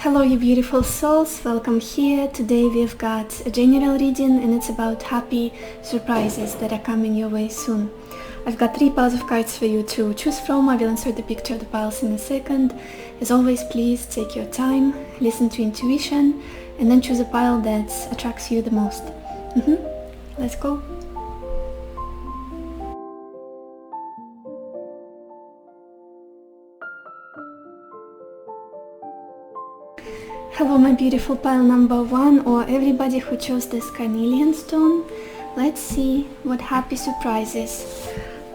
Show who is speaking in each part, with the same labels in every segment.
Speaker 1: Hello you beautiful souls, welcome here. Today we've got a general reading and it's about happy surprises that are coming your way soon. I've got 3 piles of cards for you to choose from. I will insert the picture of the piles in a second. As always, please take your time, listen to intuition, and then choose a pile that attracts you the most. Let's go. Hello my beautiful pile number 1, or everybody who chose this carnelian stone. Let's see what happy surprises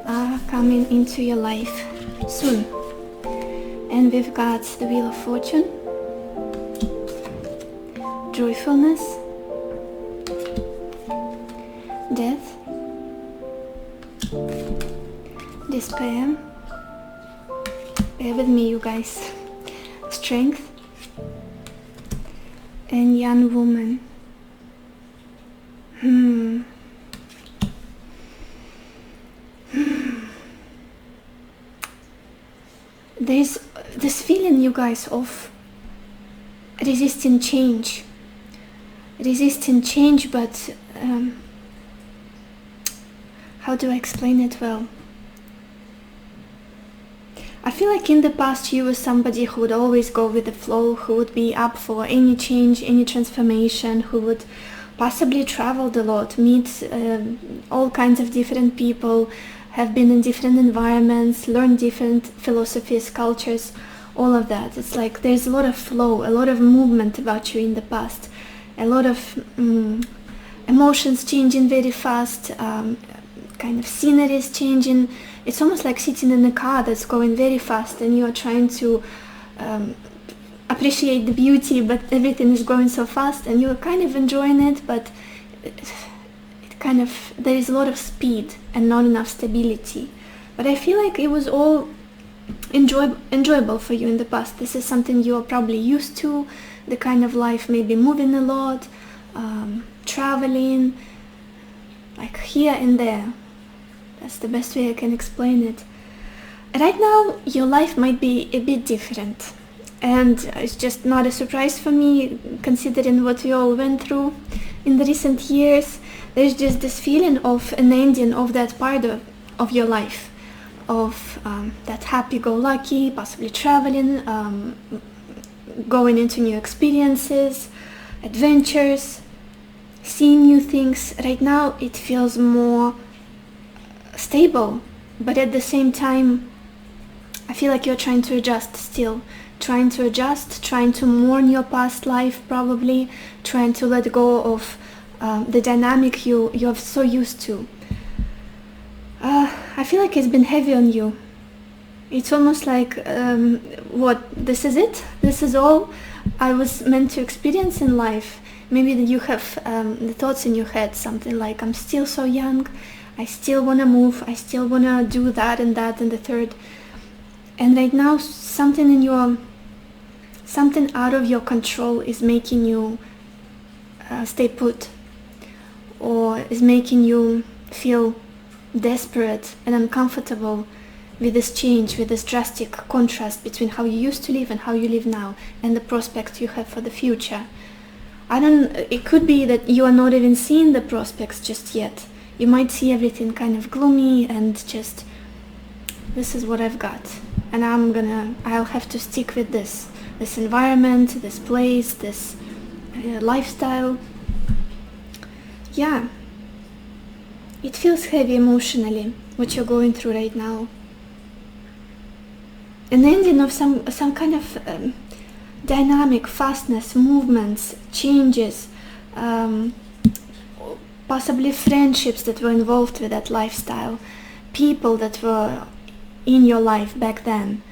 Speaker 1: are coming into your life soon. And we've got the Wheel of Fortune, joyfulness, death, despair, bear with me you guys, strength, and young woman. There's this feeling, you guys, of resisting change, but how do I explain it well? I feel like in the past you were somebody who would always go with the flow, who would be up for any change, any transformation, who would possibly travel a lot, meet all kinds of different people, have been in different environments, learn different philosophies, cultures, all of that. It's like there's a lot of flow, a lot of movement about you in the past, a lot of emotions changing very fast, kind of sceneries changing. It's almost like sitting in a car that's going very fast and you're trying to appreciate the beauty, but everything is going so fast and you're kind of enjoying it, but there is a lot of speed and not enough stability. But I feel like it was all enjoyable for you in the past. This is something you're probably used to, the kind of life, maybe moving a lot, traveling, like here and there. That's the best way I can explain it. Right now, your life might be a bit different. And it's just not a surprise for me, considering what we all went through in the recent years. There's just this feeling of an ending of that part of your life, of that happy-go-lucky, possibly traveling, going into new experiences, adventures, seeing new things. Right now, it feels more stable, but at the same time I feel like you're trying to adjust still, trying to mourn your past life, probably trying to let go of the dynamic you're so used to. I feel like it's been heavy on you. It's almost like this is it, this is all I was meant to experience in life. Maybe you have the thoughts in your head, something like, I'm still so young, I still want to move, I still want to do that and the third. And right now something out of your control is making you stay put, or is making you feel desperate and uncomfortable with this change, with this drastic contrast between how you used to live and how you live now, and the prospects you have for the future. It could be that you are not even seeing the prospects just yet. You might see everything kind of gloomy and just, this is what I've got, and I'll have to stick with this environment, this place, this lifestyle. Yeah, it feels heavy emotionally, what you're going through right now. An ending of some kind of dynamic, fastness, movements, changes, possibly friendships that were involved with that lifestyle, people that were in your life back then.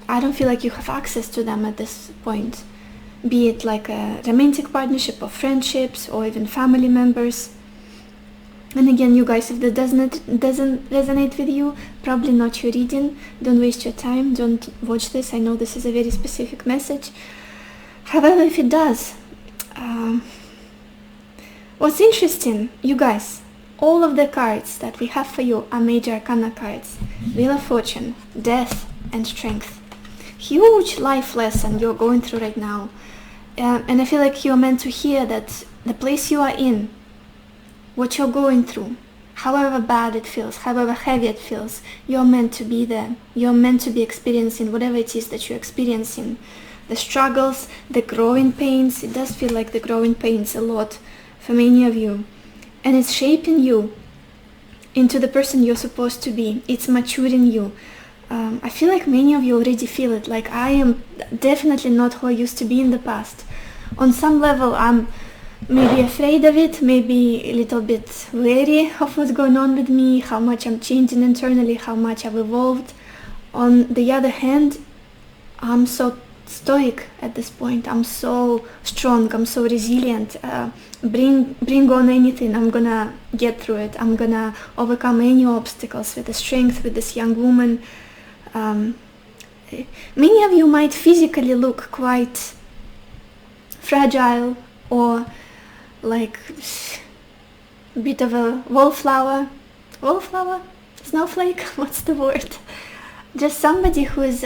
Speaker 1: I don't feel like you have access to them at this point, be it like a romantic partnership or friendships or even family members. And again, you guys, if that doesn't resonate with you, probably not your reading. Don't waste your time, don't watch this. I know this is a very specific message. However, if it does, what's interesting, you guys, all of the cards that we have for you are major arcana cards. Wheel of Fortune, Death, and Strength. Huge life lesson you're going through right now. And I feel like you're meant to hear that the place you are in, what you're going through, however bad it feels, however heavy it feels, you're meant to be there. You're meant to be experiencing whatever it is that you're experiencing. The struggles, the growing pains, it does feel like the growing pains a lot for many of you. And it's shaping you into the person you're supposed to be. It's maturing you. I feel like many of you already feel it. Like, I am definitely not who I used to be in the past. On some level, I'm maybe afraid of it, maybe a little bit wary of what's going on with me, how much I'm changing internally, how much I've evolved. On the other hand, I'm so stoic at this point. I'm so strong, I'm so resilient. Bring on anything, I'm gonna get through it. I'm gonna overcome any obstacles with the strength, with this young woman. Many of you might physically look quite fragile, or like a bit of a wallflower, snowflake, what's the word? Just somebody who is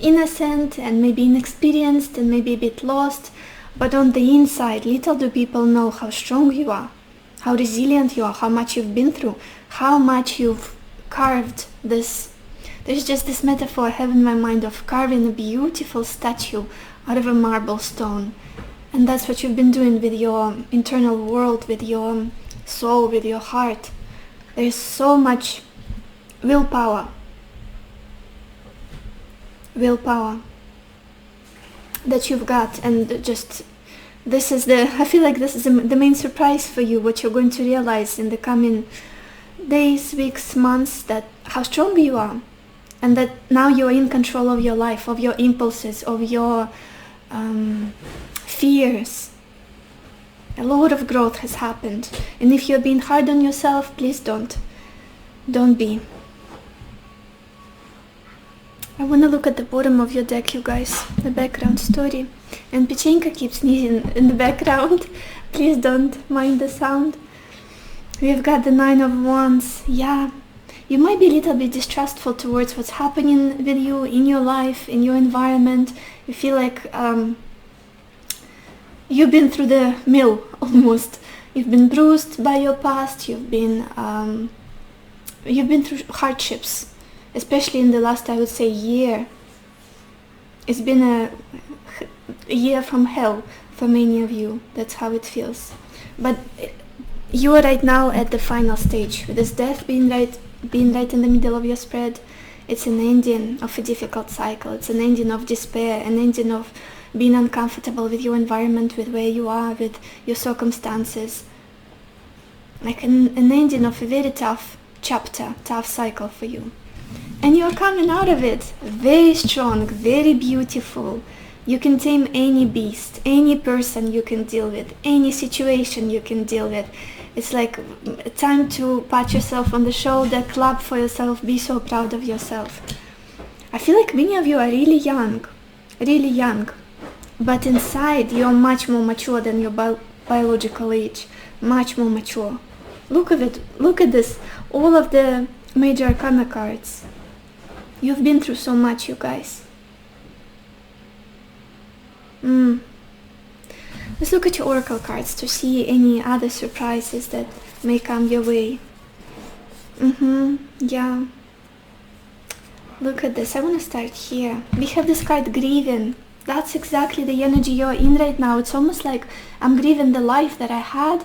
Speaker 1: innocent and maybe inexperienced and maybe a bit lost, but on the inside, little do people know how strong you are, how resilient you are, how much you've been through, how much you've carved this. There's just this metaphor I have in my mind of carving a beautiful statue out of a marble stone. And that's what you've been doing with your internal world, with your soul, with your heart. There's so much willpower that you've got, and just I feel like this is the main surprise for you, what you're going to realize in the coming days, weeks, months, that how strong you are, and that now you're in control of your life, of your impulses, of your fears. A lot of growth has happened, and if you're being hard on yourself, please don't be. I want to look at the bottom of your deck, you guys, the background story. And Pechenka keeps sneezing in the background. Please don't mind the sound. We've got the 9 of Wands. Yeah, you might be a little bit distrustful towards what's happening with you in your life, in your environment. You feel like you've been through the mill almost. You've been bruised by your past. You've been through hardships, especially in the last, I would say, year. It's been a year from hell for many of you. That's how it feels. But you are right now at the final stage, with this death being right in the middle of your spread. It's an ending of a difficult cycle. It's an ending of despair, an ending of being uncomfortable with your environment, with where you are, with your circumstances. Like an ending of a very tough chapter, tough cycle for you. And you're coming out of it very strong, very beautiful. You can tame any beast, any person you can deal with, any situation you can deal with. It's like time to pat yourself on the shoulder, clap for yourself, be so proud of yourself. I feel like many of you are really young, but inside you're much more mature than your biological age, much more mature. Look at it, look at this, all of the major arcana cards. You've been through so much, you guys. Let's look at your oracle cards to see any other surprises that may come your way. Yeah. Look at this. I want to start here. We have this card, grieving. That's exactly the energy you're in right now. It's almost like I'm grieving the life that I had,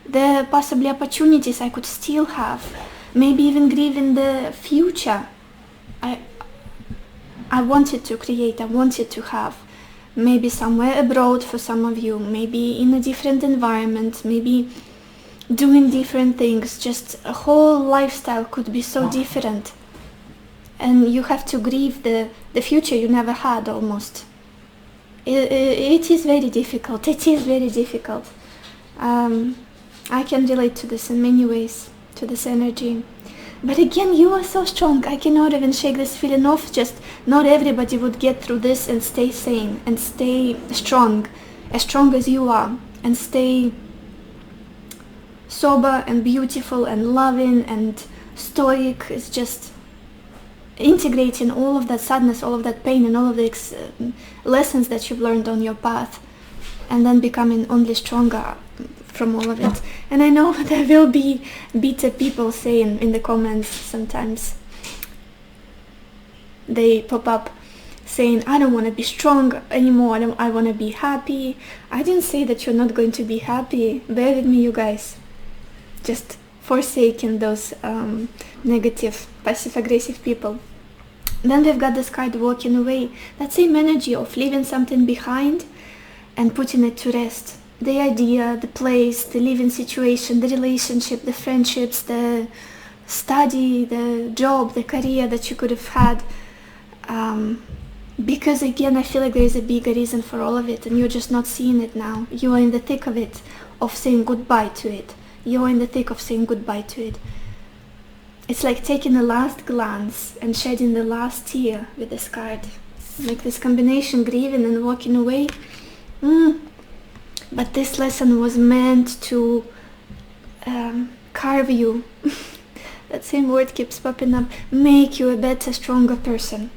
Speaker 1: the possibly opportunities I could still have, maybe even grieving the future I wanted to create, I wanted to have. Maybe somewhere abroad for some of you, maybe in a different environment, maybe doing different things. Just a whole lifestyle could be so different. And you have to grieve the future you never had almost. It is very difficult. It is very difficult. I can relate to this in many ways, to this energy. But again, you are so strong. I cannot even shake this feeling off. Just not everybody would get through this and stay sane and stay strong as you are, and stay sober and beautiful and loving and stoic. It's just integrating all of that sadness, all of that pain, and all of the lessons that you've learned on your path and then becoming only stronger from all of it. And I know there will be bitter people saying in the comments sometimes, they pop up saying, I don't want to be strong anymore, I want to be happy. I didn't say that you're not going to be happy. Bear with me, you guys. Just forsaking those negative, passive-aggressive people. Then we've got this card walking away. That same energy of leaving something behind and putting it to rest. The idea, the place, the living situation, the relationship, the friendships, the study, the job, the career that you could have had. Because again, I feel like there is a bigger reason for all of it, and you're just not seeing it now. You are in the thick of it, of saying goodbye to it. You are in the thick of saying goodbye to it. It's like taking a last glance and shedding the last tear with this card. Like this combination, grieving and walking away. But this lesson was meant to carve you. That same word keeps popping up. Make you a better, stronger person.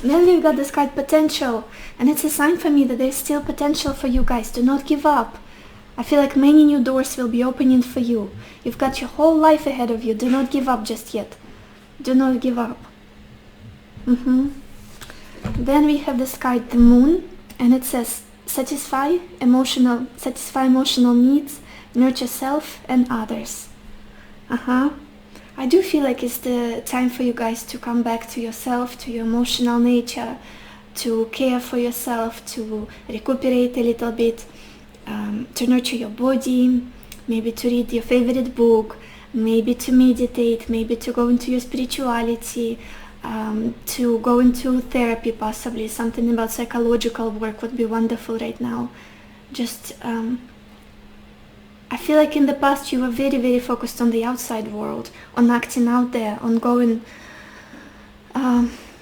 Speaker 1: Then we've got this card, potential. And it's a sign for me that there's still potential for you guys. Do not give up. I feel like many new doors will be opening for you. You've got your whole life ahead of you. Do not give up just yet. Do not give up. Then we have this card, the moon. And it says, satisfy emotional needs, nurture self and others. I do feel like it's the time for you guys to come back to yourself, to your emotional nature, to care for yourself, to recuperate a little bit, to nurture your body, maybe to read your favorite book, maybe to meditate, maybe to go into your spirituality, to go into therapy possibly. Something about psychological work would be wonderful right now. Just I feel like in the past you were very, very focused on the outside world, on acting out there, on going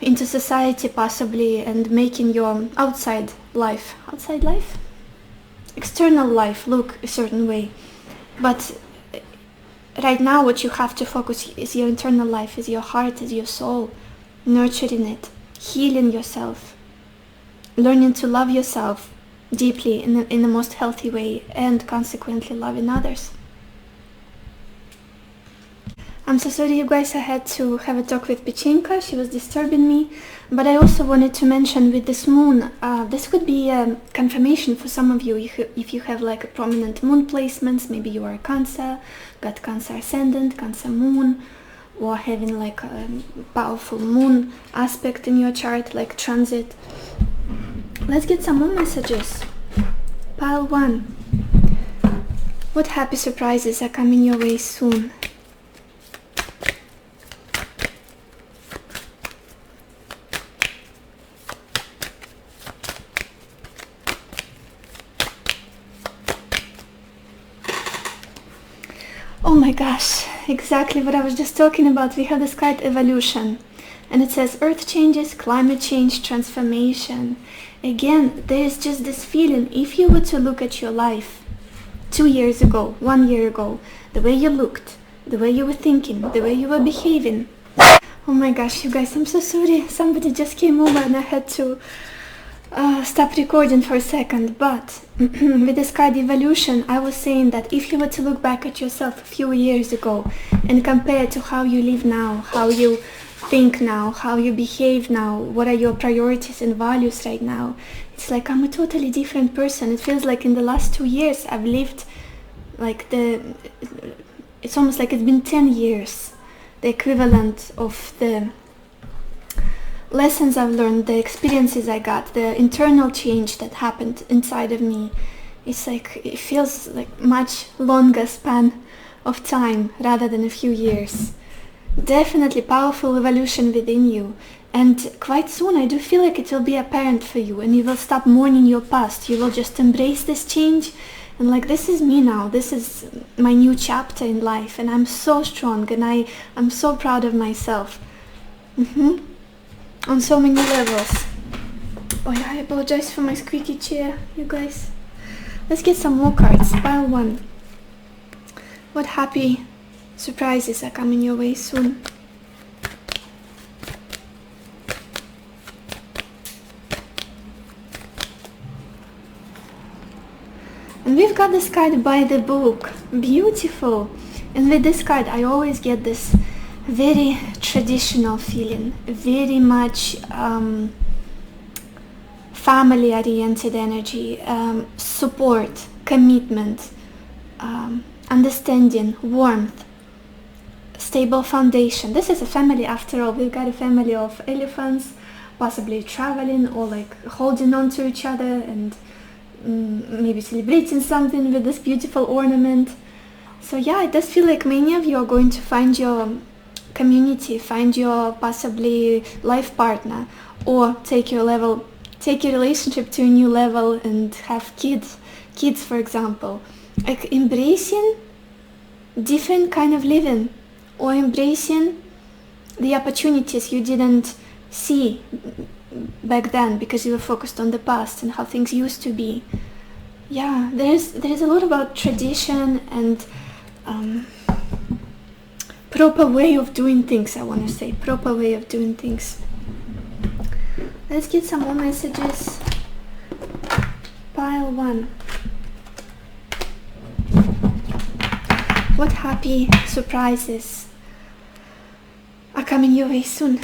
Speaker 1: into society possibly and making your external life look a certain way. But right now what you have to focus is your internal life, is your heart, is your soul, nurturing it, healing yourself, learning to love yourself deeply in the most healthy way, and consequently loving others. I'm so sorry, you guys, I had to have a talk with Pechenka. She was disturbing me. But I also wanted to mention with this moon, this could be a confirmation for some of you if you have like a prominent moon placements. Maybe you are a Cancer, got Cancer ascendant, Cancer moon, or having like a powerful moon aspect in your chart, like transit. Let's get some more messages. Pile 1. What happy surprises are coming your way soon? Oh my gosh, exactly what I was just talking about. We have this card, evolution. And it says earth changes, climate change, transformation. Again, there is just this feeling, if you were to look at your life 2 years ago, 1 year ago, the way you looked, the way you were thinking, the way you were behaving. Oh my gosh, you guys, I'm so sorry. Somebody just came over and I had to stop recording for a second. But with this card evolution, I was saying that if you were to look back at yourself a few years ago and compare to how you live now, how you think now, how you behave now, what are your priorities and values right now, it's like I'm a totally different person. It feels like in the last 2 years I've lived like it's almost like it's been 10 years, the equivalent of the lessons I've learned, the experiences I got, the internal change that happened inside of me. It's like, it feels like much longer span of time rather than a few years. Definitely powerful evolution within you, and quite soon I do feel like it will be apparent for you, and you will stop mourning your past. You will just embrace this change and like, this is me now, this is my new chapter in life, and I'm so strong and I'm so proud of myself. On so many levels. Oh yeah, I apologize for my squeaky chair, you guys. Let's get some more cards. Pile 1. What happy surprises are coming your way soon? And we've got this card by the book. Beautiful. And with this card I always get this very traditional feeling, very much family oriented energy, support, commitment, understanding, warmth, stable foundation. This is a family after all. We've got a family of elephants, possibly traveling or like holding on to each other and maybe celebrating something with this beautiful ornament. So yeah, it does feel like many of you are going to find your community, find your possibly life partner, or take your relationship to a new level and have kids for example, like embracing different kind of living, or embracing the opportunities you didn't see back then because you were focused on the past and how things used to be. Yeah, there's a lot about tradition and proper way of doing things. I want to say proper way of doing things. Let's get some more messages. Pile 1. What happy surprises are coming your way soon?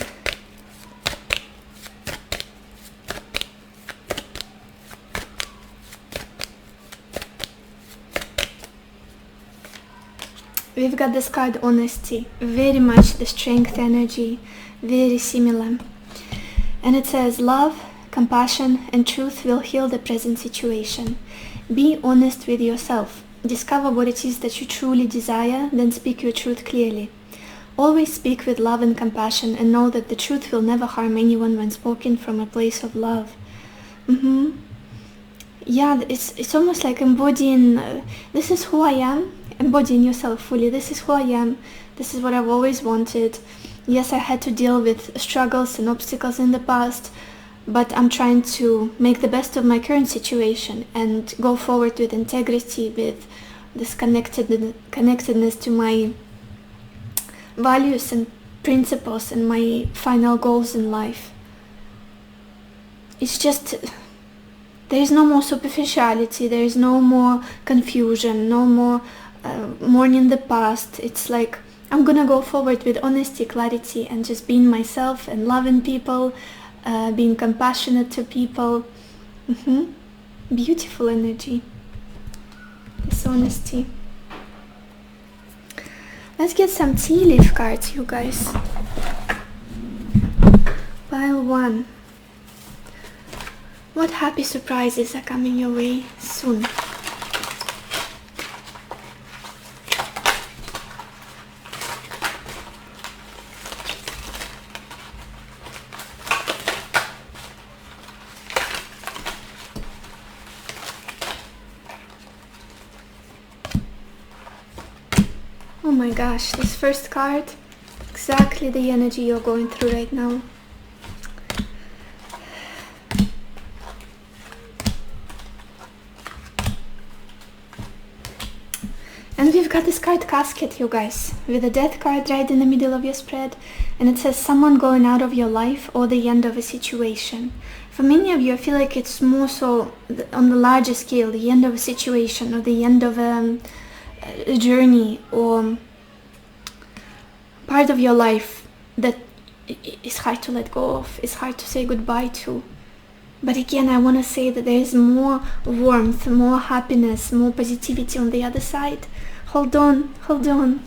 Speaker 1: We've got this card Honesty, very much the strength energy, very similar. And it says love, compassion and truth will heal the present situation. Be honest with yourself. Discover what it is that you truly desire, then speak your truth clearly. Always speak with love and compassion and know that the truth will never harm anyone when spoken from a place of love. Yeah, it's almost like embodying, this is who I am, embodying yourself fully. This is who I am. This is what I've always wanted. Yes, I had to deal with struggles and obstacles in the past, but I'm trying to make the best of my current situation and go forward with integrity, with this connectedness to my values and principles and my final goals in life. It's just, there is no more superficiality, there is no more confusion, no more mourning the past. It's like I'm gonna go forward with honesty, clarity, and just being myself and loving people, being compassionate to people. Beautiful energy. This honesty. Let's get some tea leaf cards, you guys. Pile 1. What happy surprises are coming your way soon? Oh my gosh, this first card, exactly the energy you're going through right now. And we've got this card Casket, you guys, with a death card right in the middle of your spread, and it says someone going out of your life or the end of a situation. For many of you, I feel like it's more so on the larger scale, the end of a situation or the end of a journey or part of your life that is hard to let go of, is hard to say goodbye to. But again, I want to say that there is more warmth, more happiness, more positivity on the other side. Hold on, hold on.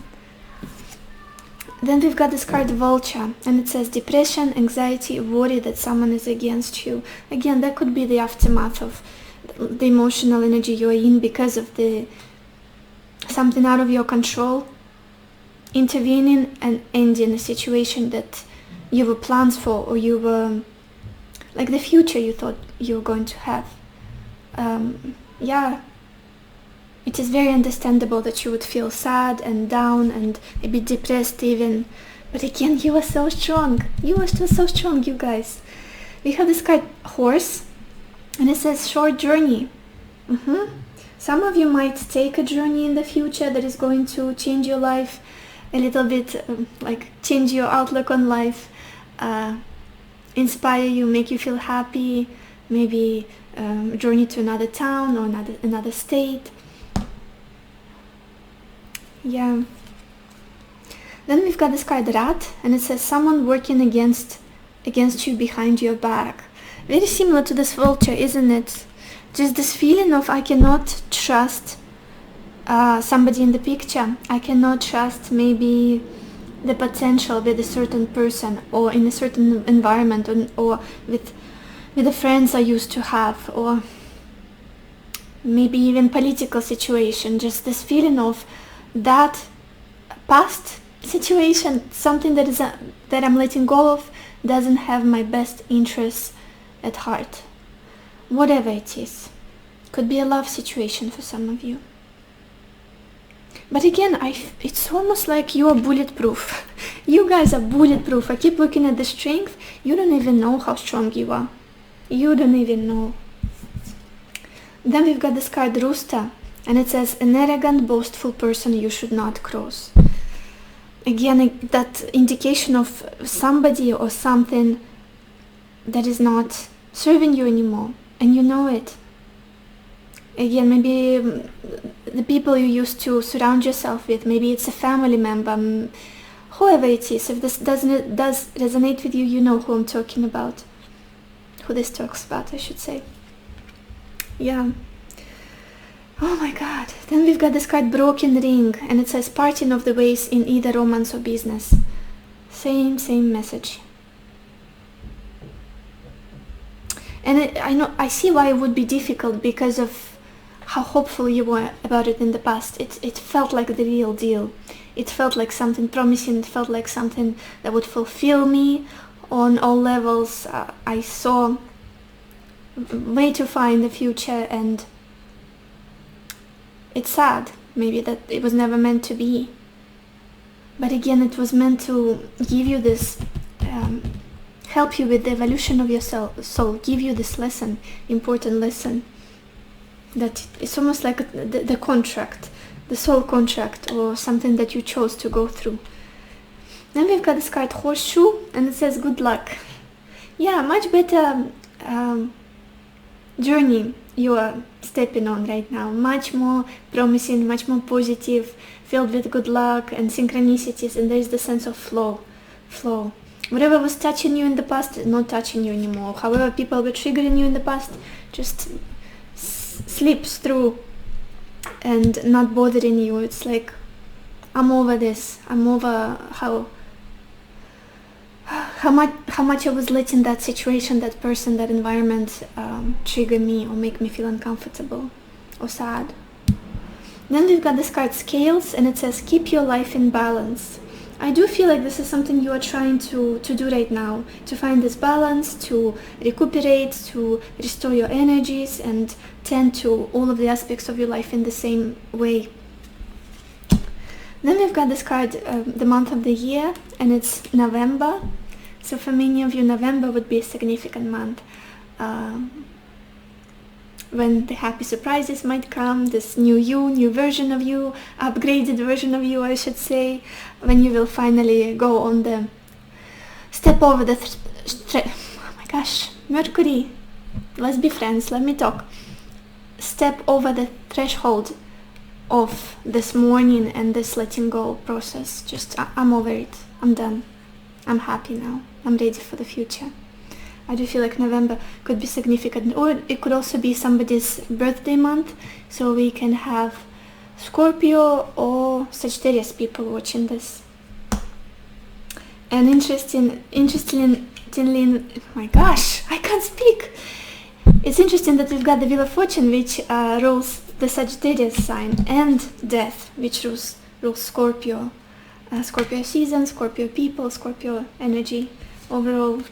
Speaker 1: Then we've got this card Vulture, and it says depression, anxiety, worry that someone is against you. Again, that could be the aftermath of the emotional energy you're in because of the something out of your control intervening and ending a situation that you were plans for, or you were like the future you thought you were going to have. Yeah, it is very understandable that you would feel sad and down and a bit depressed even, but again, you are so strong. You are still so strong, you guys. We have this card Horse, and it says short journey. Some of you might take a journey in the future that is going to change your life a little bit, like change your outlook on life, inspire you, make you feel happy, maybe journey to another town or another state. Yeah. Then we've got this card Rat, and it says someone working against you behind your back. Very similar to this vulture, isn't it? Just this feeling of I cannot trust somebody in the picture. I cannot trust maybe the potential with a certain person or in a certain environment, or with the friends I used to have, or maybe even political situation. Just this feeling of that past situation, something that I'm letting go of, doesn't have my best interests at heart. Whatever it is. Could be a love situation for some of you. But again, it's almost like you are bulletproof. You guys are bulletproof. I keep looking at the strength. You don't even know how strong you are. You don't even know. Then we've got this card Rooster, and it says an arrogant, boastful person you should not cross. Again, that indication of somebody or something that is not serving you anymore, and you know it. Again, maybe the people you used to surround yourself with, maybe it's a family member, whoever it is. If this does resonate with you, you know who I'm talking about. Who this talks about, I should say. Yeah. Oh my god. Then we've got this card Broken Ring, and it says parting of the ways in either romance or business. Same message. And I see why it would be difficult because of how hopeful you were about it in the past. It felt like the real deal. It felt like something promising. It felt like something that would fulfill me on all levels. I saw way too far in the future, and it's sad maybe that it was never meant to be. But again, it was meant to give you this, help you with the evolution of your soul, give you this lesson, important lesson, that it's almost like the contract, the soul contract, or something that you chose to go through. Then we've got this card Horseshoe, and it says good luck. Yeah, much better journey you are stepping on right now, much more promising, much more positive, filled with good luck and synchronicities, and there's the sense of flow. Whatever was touching you in the past is not touching you anymore. However people were triggering you in the past just slips through and not bothering you. It's like, I'm over this. I'm over how much I was letting that situation, that person, that environment trigger me or make me feel uncomfortable or sad. Then we've got this card Scales, and it says keep your life in balance. I do feel like this is something you are trying to do right now, to find this balance, to recuperate, to restore your energies and tend to all of the aspects of your life in the same way. Then we've got this card, the month of the year, and it's November. So for many of you, November would be a significant month, when the happy surprises might come, this new version of you, upgraded version of you, I should say, when you will finally go on the step over the oh my gosh, Mercury, let's be friends, let me talk. Step over the threshold of this mourning and this letting go process. Just, I'm over it, I'm done, I'm happy now, I'm ready for the future. I do feel like November could be significant, or it could also be somebody's birthday month, so we can have Scorpio or Sagittarius people watching this. And interestingly, oh my gosh, I can't speak. It's interesting that we've got the Wheel of Fortune, which rules the Sagittarius sign, and Death, which rules Scorpio. Scorpio season, Scorpio people, Scorpio energy overall.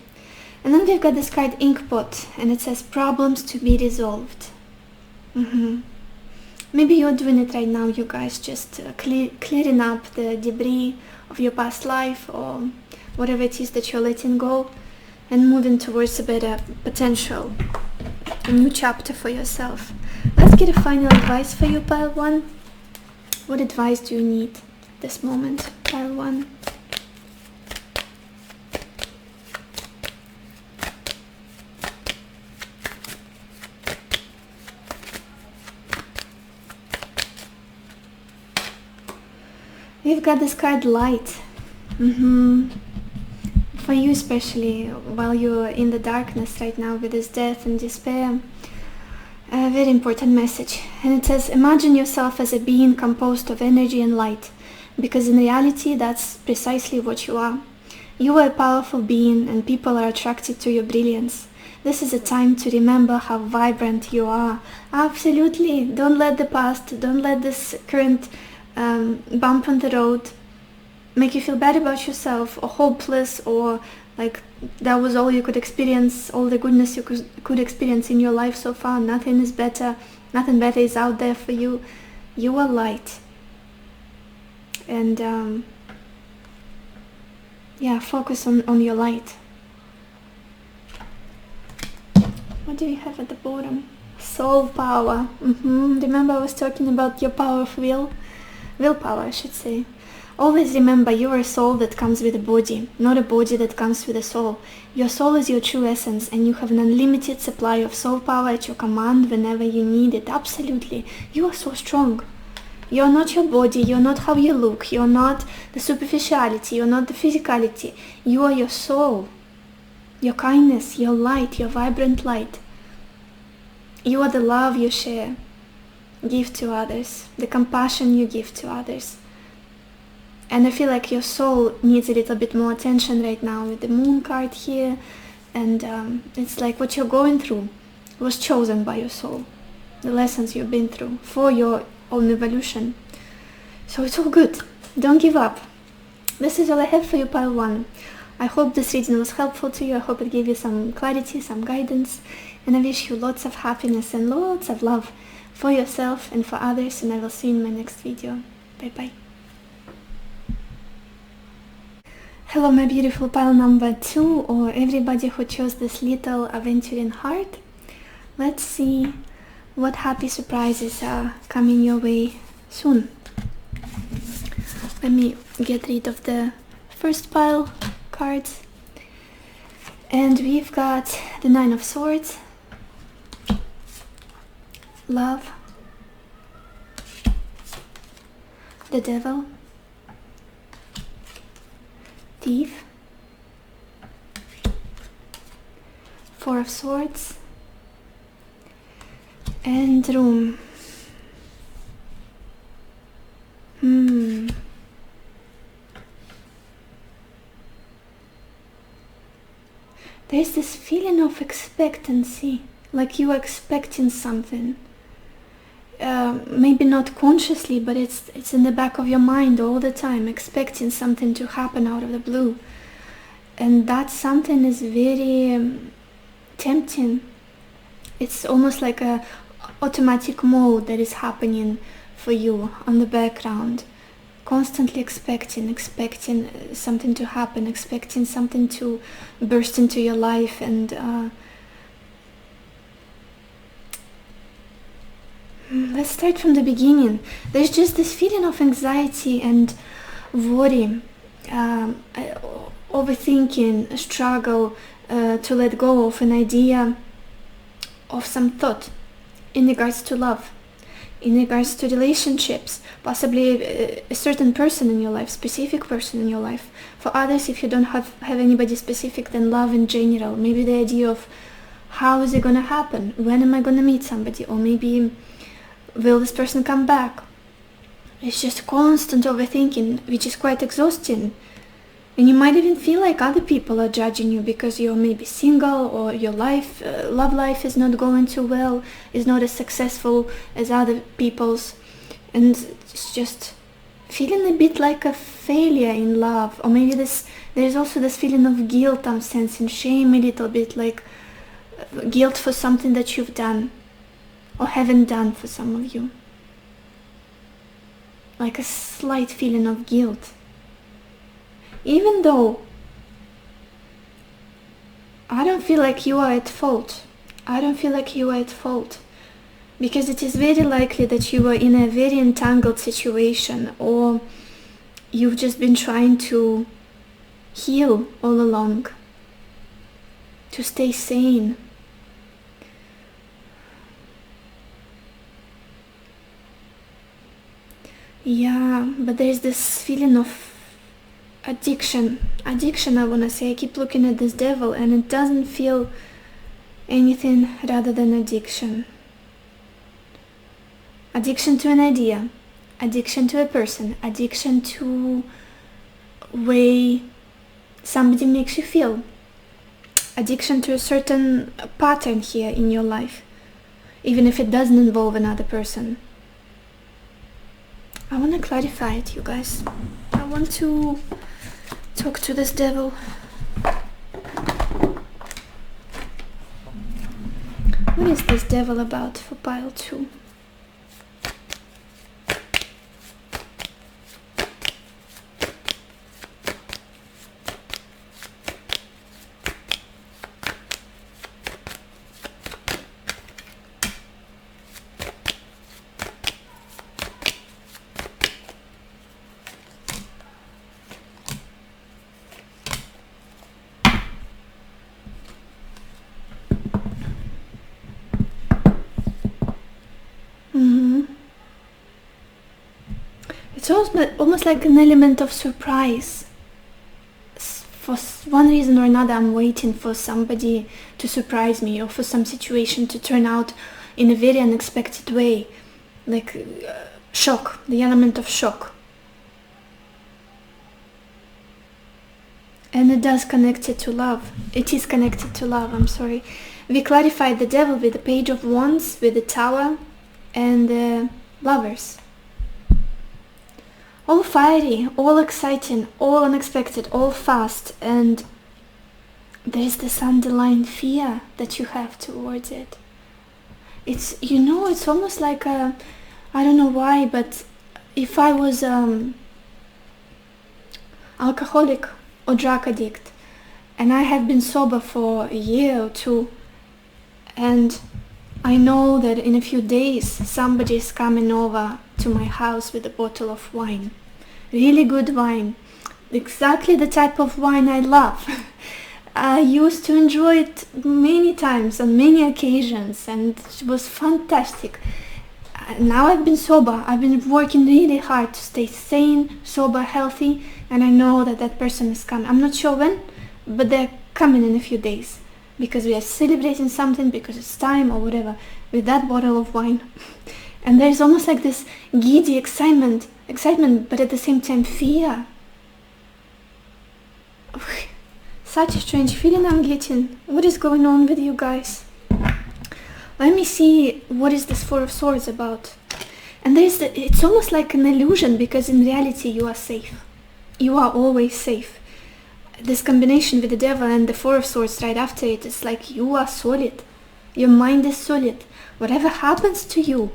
Speaker 1: And then we've got this card Inkpot, and it says problems to be resolved. Maybe you're doing it right now, you guys, just clearing up the debris of your past life or whatever it is that you're letting go, and moving towards a better potential, a new chapter for yourself. Let's get a final advice for you, Pile 1. What advice do you need at this moment, Pile 1? We've got this card light. For you especially, while you're in the darkness right now with this death and despair, a very important message. And it says, imagine yourself as a being composed of energy and light, because in reality that's precisely what you are. You are a powerful being and people are attracted to your brilliance. This is a time to remember how vibrant you are. Absolutely. Don't let the past, don't let this current bump on the road make you feel bad about yourself or hopeless, or like that was all you could experience, all the goodness you could experience in your life so far. Nothing is better, nothing better is out there for you. You are light. And yeah, focus on your light. What do we have at the bottom? Soul power. Remember I was talking about your power of willpower, I should say. Always remember, you are a soul that comes with a body, not a body that comes with a soul. Your soul is your true essence, and you have an unlimited supply of soul power at your command whenever you need it. Absolutely. You are so strong. You're not your body, you're not how you look, you're not the superficiality, you're not the physicality. You are your soul, your kindness, your light, your vibrant light. You are the love you share, give to others, the compassion you give to others. And I feel like your soul needs a little bit more attention right now with the moon card here. And it's like what you're going through was chosen by your soul. The lessons you've been through for your own evolution. So it's all good. Don't give up. This is all I have for you, pile 1. I hope this reading was helpful to you. I hope it gave you some clarity, some guidance. And I wish you lots of happiness and lots of love for yourself and for others. And I will see you in my next video. Bye bye. Hello my beautiful pile number 2, or everybody who chose this little aventuring heart. Let's see what happy surprises are coming your way soon. Let me get rid of the first pile cards. And we've got the 9 of Swords, Love, the Devil, Thief, 4 of Swords, and Room. There's this feeling of expectancy, like you are expecting something. Maybe not consciously, but it's in the back of your mind all the time, expecting something to happen out of the blue. And that something is very tempting. It's almost like a automatic mode that is happening for you on the background. Constantly expecting something to happen, expecting something to burst into your life. And let's start from the beginning. There's just this feeling of anxiety and worry, overthinking, struggle to let go of an idea, of some thought in regards to love, in regards to relationships, possibly a certain person in your life, specific person in your life. For others, if you don't have anybody specific, then love in general. Maybe the idea of how is it going to happen? When am I going to meet somebody? Or maybe will this person come back? It's just constant overthinking, which is quite exhausting. And you might even feel like other people are judging you because you're maybe single, or your love life is not going too well, is not as successful as other people's. And it's just feeling a bit like a failure in love. Or maybe there's also this feeling of guilt I'm sensing, shame a little bit, like guilt for something that you've done or haven't done for some of you. Like a slight feeling of guilt. Even though I don't feel like you are at fault. I don't feel like you are at fault. Because it is very likely that you are in a very entangled situation, or you've just been trying to heal all along, to stay sane. Yeah, but there's this feeling of addiction. Addiction, I wanna say. I keep looking at this devil and it doesn't feel anything rather than addiction. Addiction to an idea, addiction to a person, addiction to way somebody makes you feel, addiction to a certain pattern here in your life, even if it doesn't involve another person. I want to clarify it, you guys. I want to talk to this devil. What is this devil about for pile 2? It's almost like an element of surprise. For one reason or another, I'm waiting for somebody to surprise me or for some situation to turn out in a very unexpected way. Like shock, the element of shock. And it does connect it to love. It is connected to love, I'm sorry. We clarified the devil with the Page of Wands, with the Tower, and the Lovers. All fiery, all exciting, all unexpected, all fast, and there's this underlying fear that you have towards it. It's, you know, it's almost like a, I don't know why, but if I was alcoholic or drug addict, and I have been sober for a year or two, and I know that in a few days somebody is coming over to my house with a bottle of wine. Really good wine. Exactly the type of wine I love. I used to enjoy it many times on many occasions and it was fantastic. Now I've been sober. I've been working really hard to stay sane, sober, healthy, and I know that that person is coming. I'm not sure when, but they're coming in a few days. Because we are celebrating something, because it's time or whatever, with that bottle of wine. And there's almost like this giddy excitement, but at the same time fear. Such a strange feeling I'm getting. What is going on with you guys? Let me see, what is this Four of Swords about? And it's almost like an illusion, because in reality you are safe. You are always safe. This combination with the devil and the Four of Swords right after it, it's like you are solid. Your mind is solid. Whatever happens to you,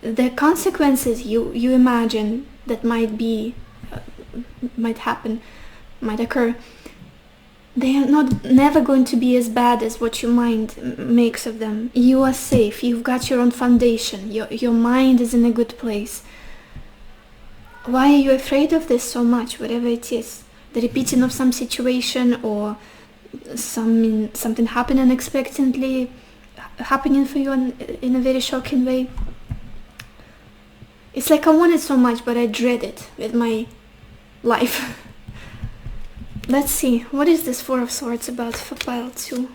Speaker 1: the consequences you imagine that might occur, they are never going to be as bad as what your mind makes of them. You are safe. You've got your own foundation. Your mind is in a good place. Why are you afraid of this so much, whatever it is? The repeating of some situation or something happening unexpectedly, happening for you in a very shocking way. It's like I want it so much, but I dread it with my life. Let's see, what is this Four of Swords about for pile 2?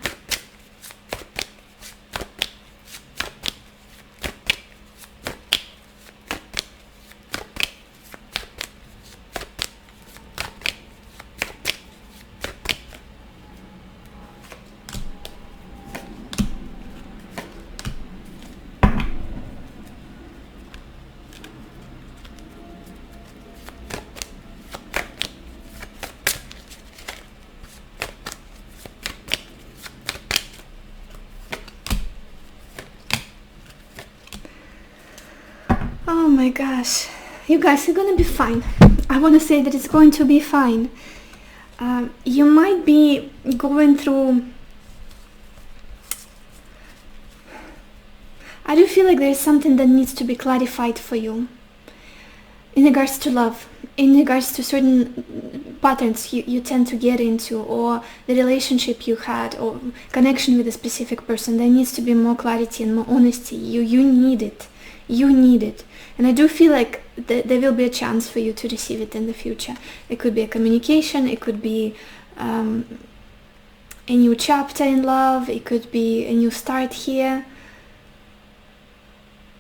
Speaker 1: Oh my gosh, you guys are gonna be fine. I want to say that it's going to be fine. You might be going through... I do feel like there's something that needs to be clarified for you in regards to love, in regards to certain patterns you tend to get into, or the relationship you had, or connection with a specific person. There needs to be more clarity and more honesty. You need it. You need it. And I do feel like there will be a chance for you to receive it in the future. It could be a communication, it could be a new chapter in love, it could be a new start here.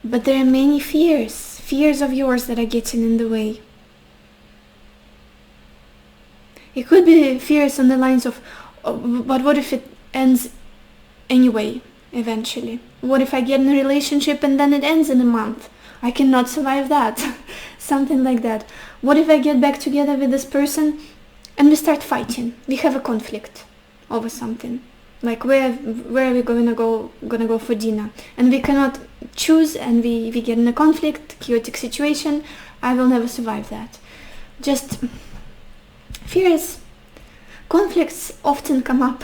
Speaker 1: But there are many fears of yours that are getting in the way. It could be fears on the lines of, but what if it ends anyway, eventually? What if I get in a relationship and then it ends in a month? I cannot survive that. Something like that. What if I get back together with this person and we start fighting? We have a conflict over something. Like where are we gonna go for dinner? And we cannot choose, and we get in a conflict, chaotic situation. I will never survive that. Just fears. Conflicts often come up.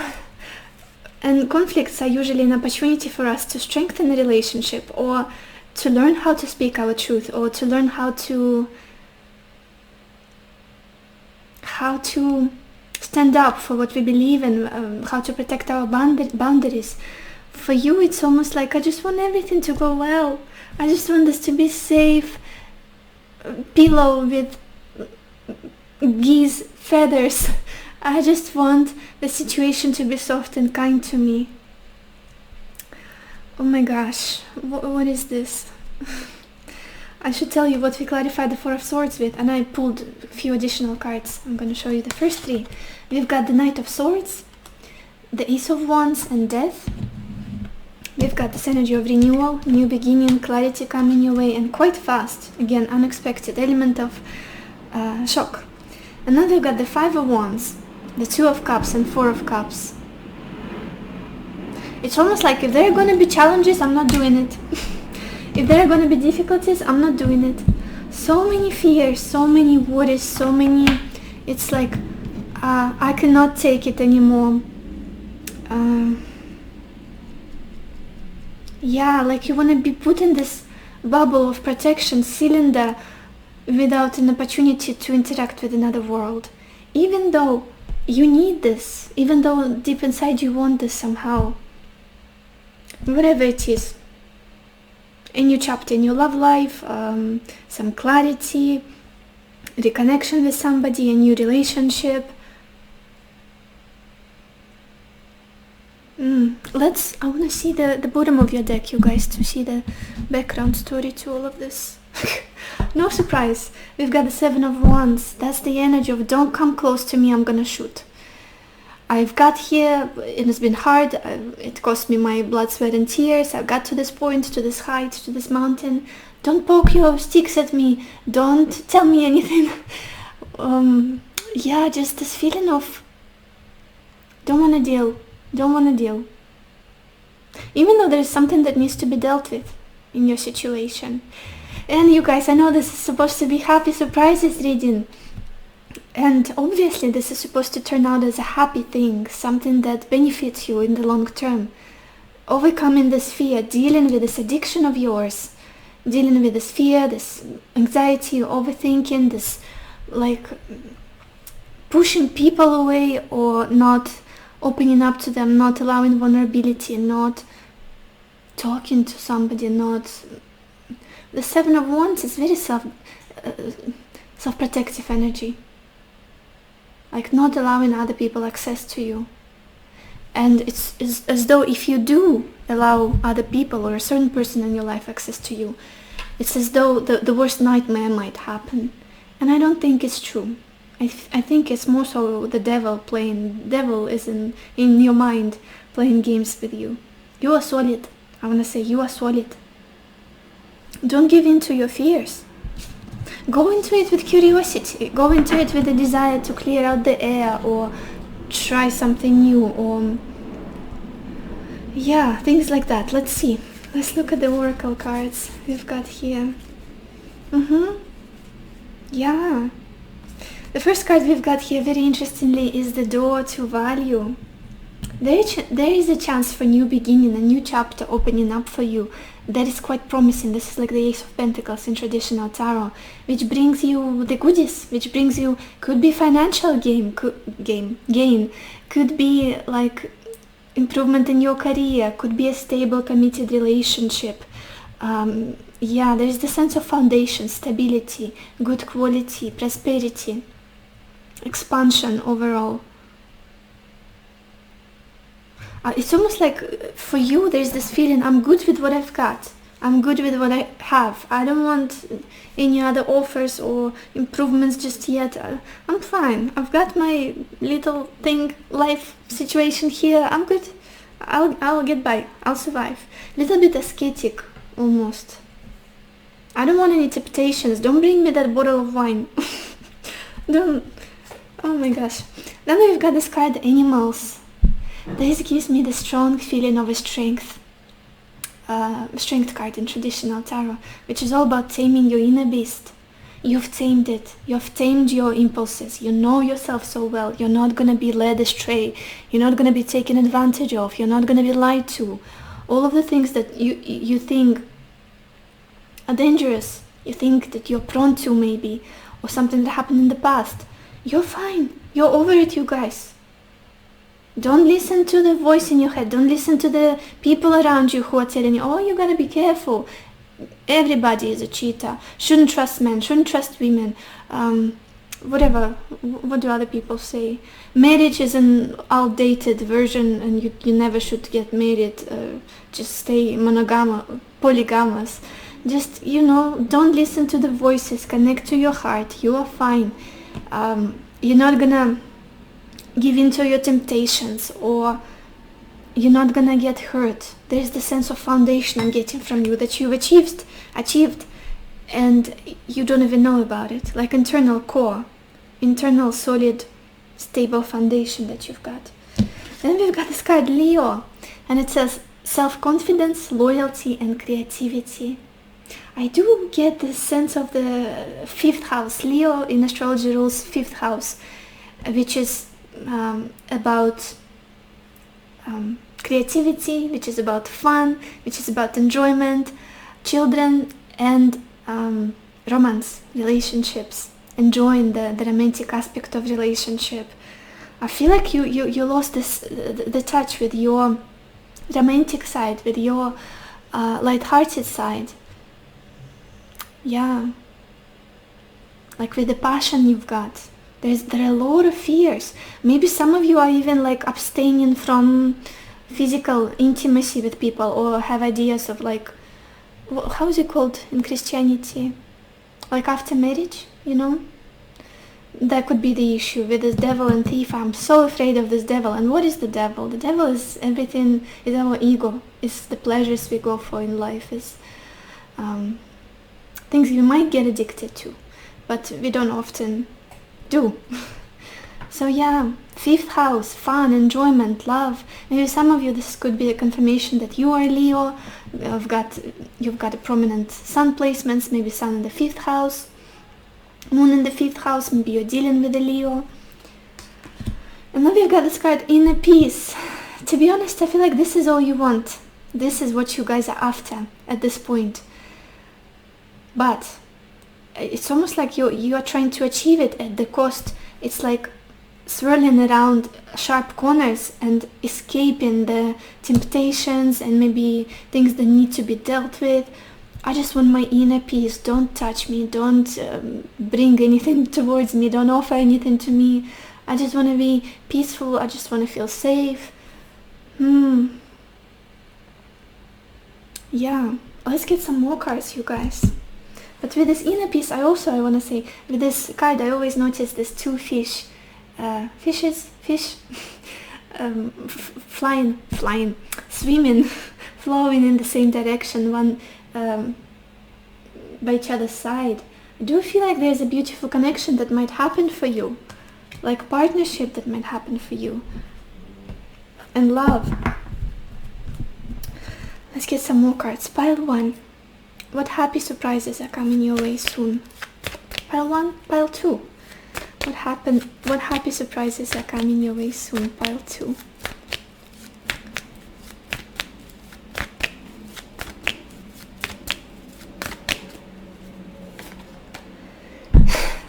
Speaker 1: And conflicts are usually an opportunity for us to strengthen a relationship, or to learn how to speak our truth, or to learn how to stand up for what we believe in, how to protect our boundaries. For you, it's almost like, I just want everything to go well. I just want this to be safe. Pillow with geese feathers. I just want the situation to be soft and kind to me. Oh my gosh, what is this? I should tell you what we clarified the Four of Swords with, and I pulled a few additional cards. I'm going to show you the first three. We've got the Knight of Swords, the Ace of Wands, and Death. We've got this energy of renewal, new beginning, clarity coming your way, and quite fast. Again, unexpected element of shock. And then we've got the Five of Wands, the Two of Cups, and Four of Cups. It's almost like if there are going to be challenges, I'm not doing it. If there are going to be difficulties, I'm not doing it. So many fears, so many worries, so many... It's like, I cannot take it anymore. Yeah, like you want to be put in this bubble of protection, cylinder, without an opportunity to interact with another world. Even though you need this, even though deep inside you want this somehow. Whatever it is. A new chapter in your love life, some clarity, reconnection with somebody, a new relationship. I want to see the bottom of your deck, you guys, to see the background story to all of this. No surprise, we've got the Seven of Wands. That's the energy of don't come close to me, I'm gonna shoot. I've got here, it has been hard, it cost me my blood, sweat and tears. I've got to this point, to this height, to this mountain. Don't poke your sticks at me, don't tell me anything. Yeah, just this feeling of don't want to deal. Even though there's something that needs to be dealt with in your situation. And you guys, I know this is supposed to be happy surprises reading. And obviously this is supposed to turn out as a happy thing, something that benefits you in the long term. Overcoming this fear, dealing with this addiction of yours, dealing with this fear, this anxiety, overthinking, this like pushing people away or not opening up to them, not allowing vulnerability, not talking to somebody, not... The Seven of Wands is very self-protective energy. Like not allowing other people access to you. And it's as though if you do allow other people or a certain person in your life access to you, it's as though the worst nightmare might happen. And I don't think it's true. I think it's more so the devil is in your mind playing games with you. You are solid. I want to say you are solid. Don't give in to your fears. Go into it with curiosity. Go into it with a desire to clear out the air or try something new or... Yeah, things like that. Let's see. Let's look at the oracle cards we've got here. Yeah. The first card we've got here, very interestingly, is the door to value. There is a chance for new beginning, a new chapter opening up for you. That is quite promising. This is like the Ace of Pentacles in traditional tarot, which brings you the goodies, which brings you, could be financial gain, could be like improvement in your career, could be a stable, committed relationship. yeah, there's the sense of foundation, stability, good quality, prosperity, expansion overall. It's almost like for you there's this feeling, I'm good with what I've got. I'm good with what I have. I don't want any other offers or improvements just yet. I'm fine. I've got my little thing, life situation here. I'm good. I'll get by. I'll survive. Little bit ascetic, almost. I don't want any temptations. Don't bring me that bottle of wine. Don't. Oh my gosh. Then we've got this card, animals. This gives me the strong feeling of a strength. Strength card in traditional tarot, which is all about taming your inner beast. You've tamed it. You've tamed your impulses. You know yourself so well. You're not going to be led astray. You're not going to be taken advantage of. You're not going to be lied to. All of the things that you think are dangerous, you think that you're prone to maybe, or something that happened in the past, you're fine. You're over it, you guys. Don't listen to the voice in your head. Don't listen to the people around you who are telling you, oh, you gotta be careful. Everybody is a cheater. Shouldn't trust men. Shouldn't trust women. Whatever. What do other people say? Marriage is an outdated version and you never should get married. Just stay polygamous. Just, don't listen to the voices. Connect to your heart. You are fine. You're not gonna give in to your temptations, or you're not gonna get hurt. There's the sense of foundation I'm getting from you that you've achieved, and you don't even know about it. Like internal core, internal solid, stable foundation that you've got. Then we've got this card Leo, and it says self-confidence, loyalty, and creativity. I do get the sense of the 5th house. Leo in astrology rules 5th house, which is about creativity, which is about fun, which is about enjoyment, children, and romance, relationships, enjoying the romantic aspect of relationship. I feel like you lost the touch with your romantic side, with your light-hearted side. Yeah, like with the passion you've got. There are a lot of fears. Maybe some of you are even like abstaining from physical intimacy with people, or have ideas of like, how is it called in Christianity? Like after marriage, That could be the issue with this devil and thief. I'm so afraid of this devil. And what is the devil? The devil is everything, is our ego. It's the pleasures we go for in life. It's things we might get addicted to, but we don't often do. So yeah, 5th house, fun, enjoyment, love. Maybe some of you, this could be a confirmation that you are Leo. You've got a prominent sun placements, maybe sun in the 5th house, moon in the 5th house, maybe you're dealing with a Leo. And then we've got this card, inner peace. To be honest, I feel like this is all you want. This is what you guys are after at this point. But it's almost like you are trying to achieve it at the cost. It's like swirling around sharp corners and escaping the temptations and maybe things that need to be dealt with. I just want my inner peace. Don't touch me. Don't bring anything towards me. Don't offer anything to me. I just want to be peaceful. I just want to feel safe. Yeah, let's get some more cards, you guys. But with this inner peace, I want to say, with this card, I always notice these two fish, flying, swimming, flowing in the same direction, one by each other's side. I do feel like there's a beautiful connection that might happen for you, like partnership that might happen for you, and love. Let's get some more cards. Pile 1. What happy surprises are coming your way soon? Pile 1, pile 2. What happy surprises are coming your way soon? Pile 2.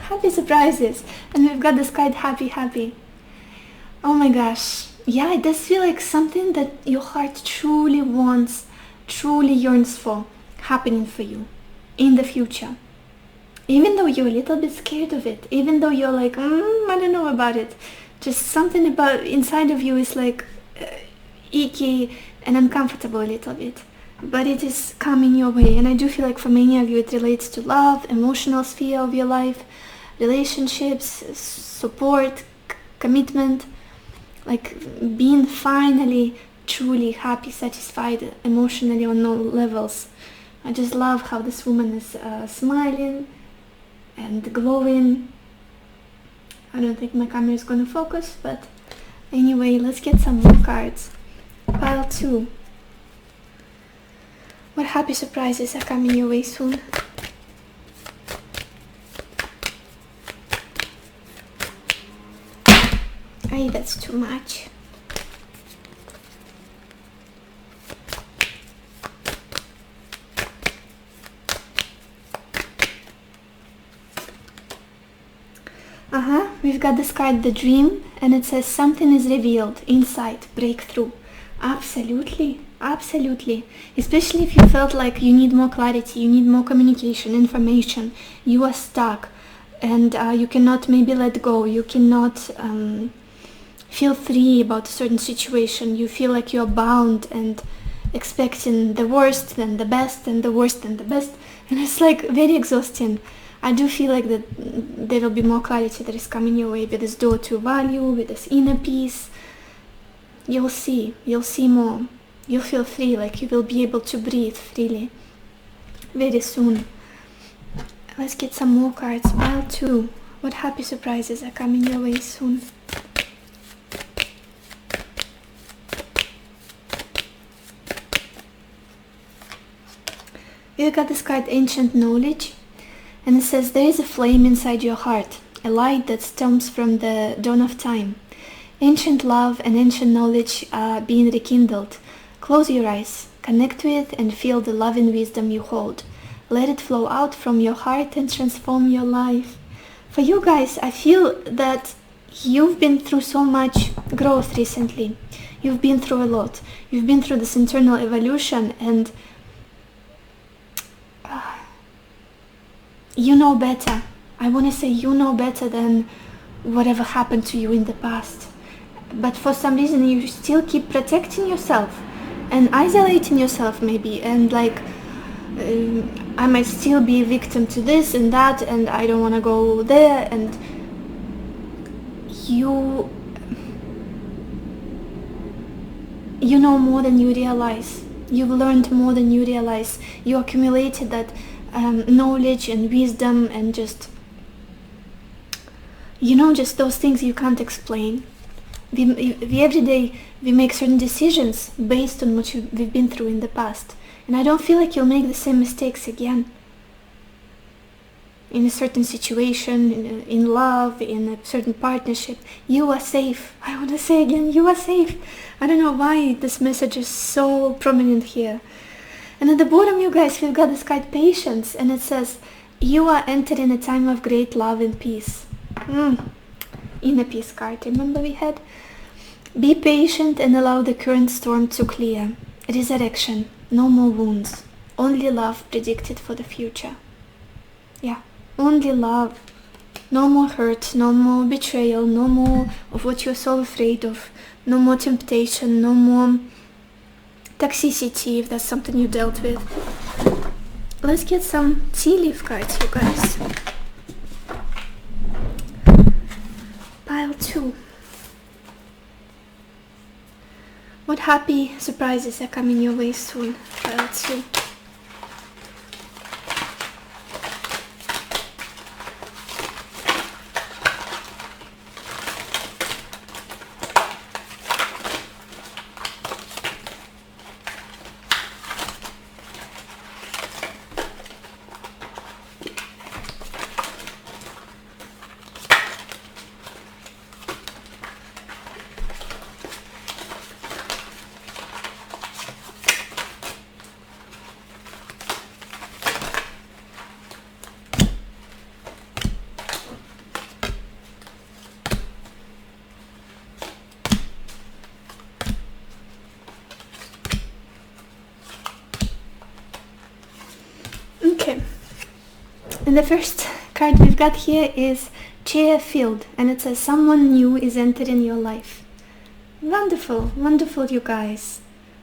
Speaker 1: Happy surprises. And we've got this card, happy. Oh my gosh. Yeah, it does feel like something that your heart truly wants, truly yearns for, happening for you. in the future. Even though you're a little bit scared of it, even though you're like, I don't know about it, just something about inside of you is like icky and uncomfortable a little bit, but it is coming your way. And I do feel like for many of you it relates to love, emotional sphere of your life, relationships, support, commitment, like being finally truly happy, satisfied emotionally on all levels. I just love how this woman is smiling and glowing. I don't think my camera is gonna focus, but anyway, let's get some more cards. Pile 2. What happy surprises are coming your way soon? Ay, that's too much. We've got this card, the Dream, and it says something is revealed, insight, breakthrough. Absolutely, absolutely. Especially if you felt like you need more clarity, you need more communication, information, you are stuck, and you cannot maybe let go, you cannot feel free about a certain situation, you feel like you're bound and expecting the worst and the best and the worst and the best, and it's like very exhausting. I do feel like that there will be more clarity that is coming your way with this door to value, with this inner peace. You'll see more. You'll feel free, like you will be able to breathe freely very soon. Let's get some more cards. Pile 2. What happy surprises are coming your way soon? We've got this card, Ancient Knowledge. And it says, there is a flame inside your heart, a light that stems from the dawn of time. Ancient love and ancient knowledge are being rekindled. Close your eyes, connect with and feel the love and wisdom you hold. Let it flow out from your heart and transform your life. For you guys, I feel that you've been through so much growth recently. You've been through a lot. You've been through this internal evolution, and you know better. I want to say you know better than whatever happened to you in the past. But for some reason you still keep protecting yourself and isolating yourself maybe, and like I might still be a victim to this and that, and I don't want to go there, and you know more than you realize. You've learned more than you realize. You accumulated that knowledge and wisdom, and just just those things you can't explain. We every day we make certain decisions based on what we've been through in the past, and I don't feel like you'll make the same mistakes again in a certain situation, in love, in a certain partnership. You are safe. I want to say again, you are safe. I don't know why this message is so prominent here. And at the bottom, you guys, we've got this card, Patience, and it says, you are entering a time of great love and peace. Inner peace card, remember we had? Be patient and allow the current storm to clear. Resurrection, no more wounds, only love predicted for the future. Yeah, only love. No more hurt, no more betrayal, no more of what you're so afraid of, no more temptation, no more toxicity, if that's something you dealt with. Let's get some tea leaf cards, you guys. Pile 2. What happy surprises are coming your way soon? Pile 2. And the first card we've got here is chair filled, and it says someone new is entering your life. Wonderful, wonderful, you guys.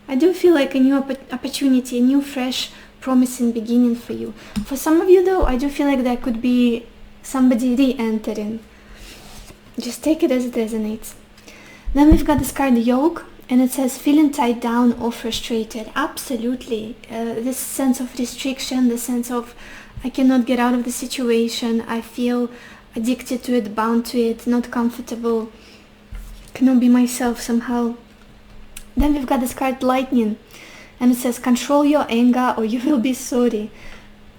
Speaker 1: I do feel like a new opportunity, a new, fresh, promising beginning for you. For some of you though, I do feel like there could be somebody re-entering. Just take it as it resonates. Then we've got this card yoke, and it says feeling tied down or frustrated. Absolutely. This sense of restriction, the sense of I cannot get out of the situation, I feel addicted to it, bound to it, not comfortable, cannot be myself somehow. Then we've got this card lightning, and it says control your anger or you will be sorry.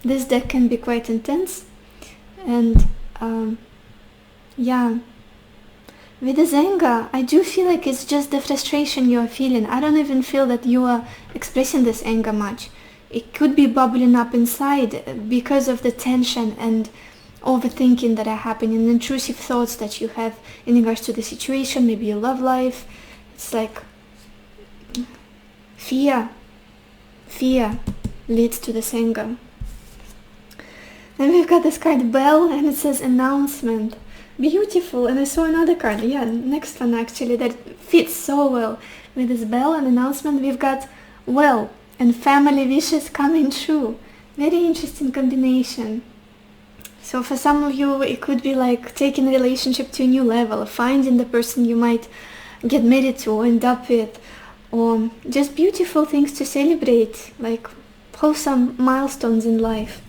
Speaker 1: This deck can be quite intense, and yeah, with this anger, I do feel like it's just the frustration you are feeling. I don't even feel that you are expressing this anger much. It could be bubbling up inside because of the tension and overthinking that are happening, intrusive thoughts that you have in regards to the situation, maybe your love life. It's like fear leads to this anger. And we've got this card bell, and it says announcement. Beautiful. And I saw another card, yeah, next one actually, that fits so well with this bell and announcement. We've got well and family wishes coming true. Very interesting combination. So for some of you, it could be like taking a relationship to a new level, finding the person you might get married to or end up with, or just beautiful things to celebrate, like wholesome milestones in life.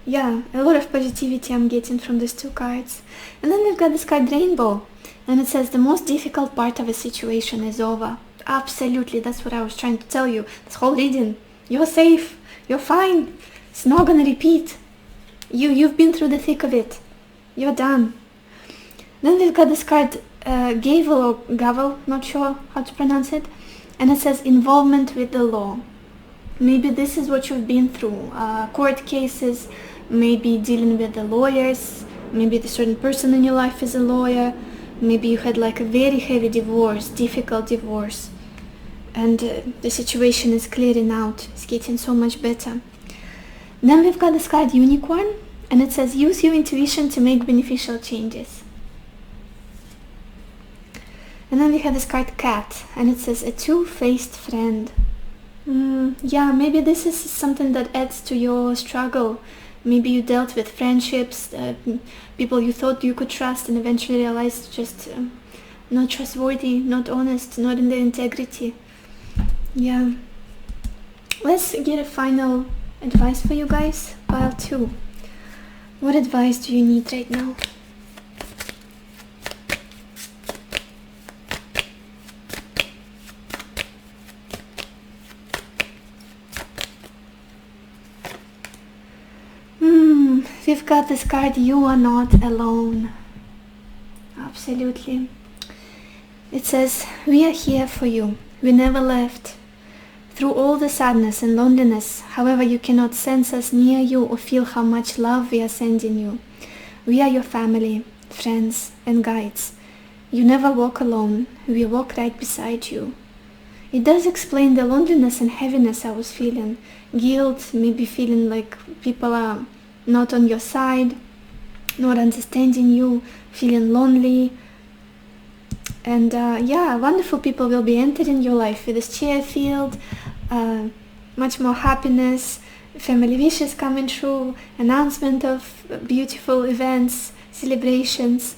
Speaker 1: Yeah, a lot of positivity I'm getting from these two cards. And then we've got this card rainbow, and it says the most difficult part of a situation is over. Absolutely, that's what I was trying to tell you this whole reading. You're safe, you're fine, it's not gonna repeat. You've been through the thick of it, you're done. Then we've got this card gavel or gavel, not sure how to pronounce it, and it says involvement with the law. Maybe this is what you've been through, court cases, maybe dealing with the lawyers, maybe the certain person in your life is a lawyer, maybe you had like a very heavy divorce, difficult divorce, and the situation is clearing out, it's getting so much better. Then we've got this card unicorn, and it says use your intuition to make beneficial changes. And then we have this card cat, and it says a two-faced friend. Yeah, maybe this is something that adds to your struggle. Maybe you dealt with friendships, people you thought you could trust and eventually realized just not trustworthy, not honest, not in their integrity. Yeah. Let's get a final advice for you guys. Pile 2. What advice do you need right now? We've got this card, you are not alone. Absolutely. It says, we are here for you. We never left. Through all the sadness and loneliness, however you cannot sense us near you or feel how much love we are sending you. We are your family, friends, and guides. You never walk alone. We walk right beside you. It does explain the loneliness and heaviness I was feeling. Guilt, maybe feeling like people are not on your side, not understanding you, feeling lonely. And yeah, wonderful people will be entering your life with this chair field, much more happiness, family wishes coming true, announcement of beautiful events, celebrations.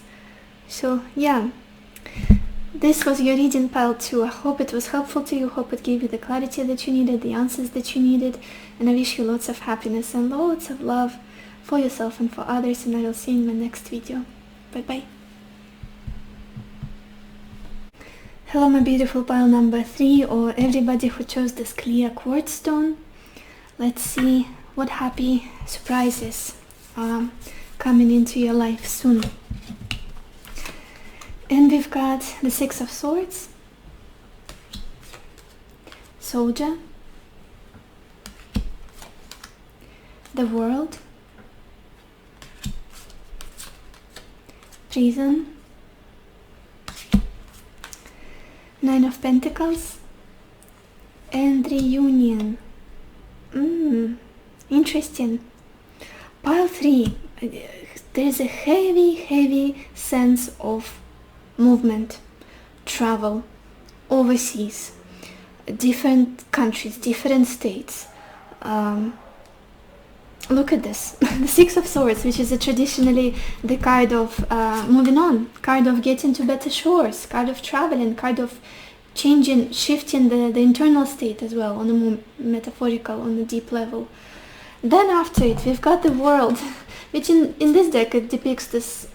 Speaker 1: So yeah, this was your reading pile 2. I hope it was helpful to you, hope it gave you the clarity that you needed, the answers that you needed, and I wish you lots of happiness and lots of love for yourself and for others, and I will see you in my next video. Bye bye. Hello my beautiful pile number 3, or everybody who chose this clear quartz stone. Let's see what happy surprises are coming into your life soon. And we've got the 6 of Swords, Soldier, the World, Prison, 9 of Pentacles, and Reunion. Interesting. Pile 3, there's a heavy sense of movement, travel, overseas, different countries, different states. Look at this, the Six of Swords, which is traditionally the card of moving on, card of getting to better shores, card of traveling, card of changing, shifting the internal state as well, on a more metaphorical, on a deep level. Then after it, we've got the World, which in this deck it depicts this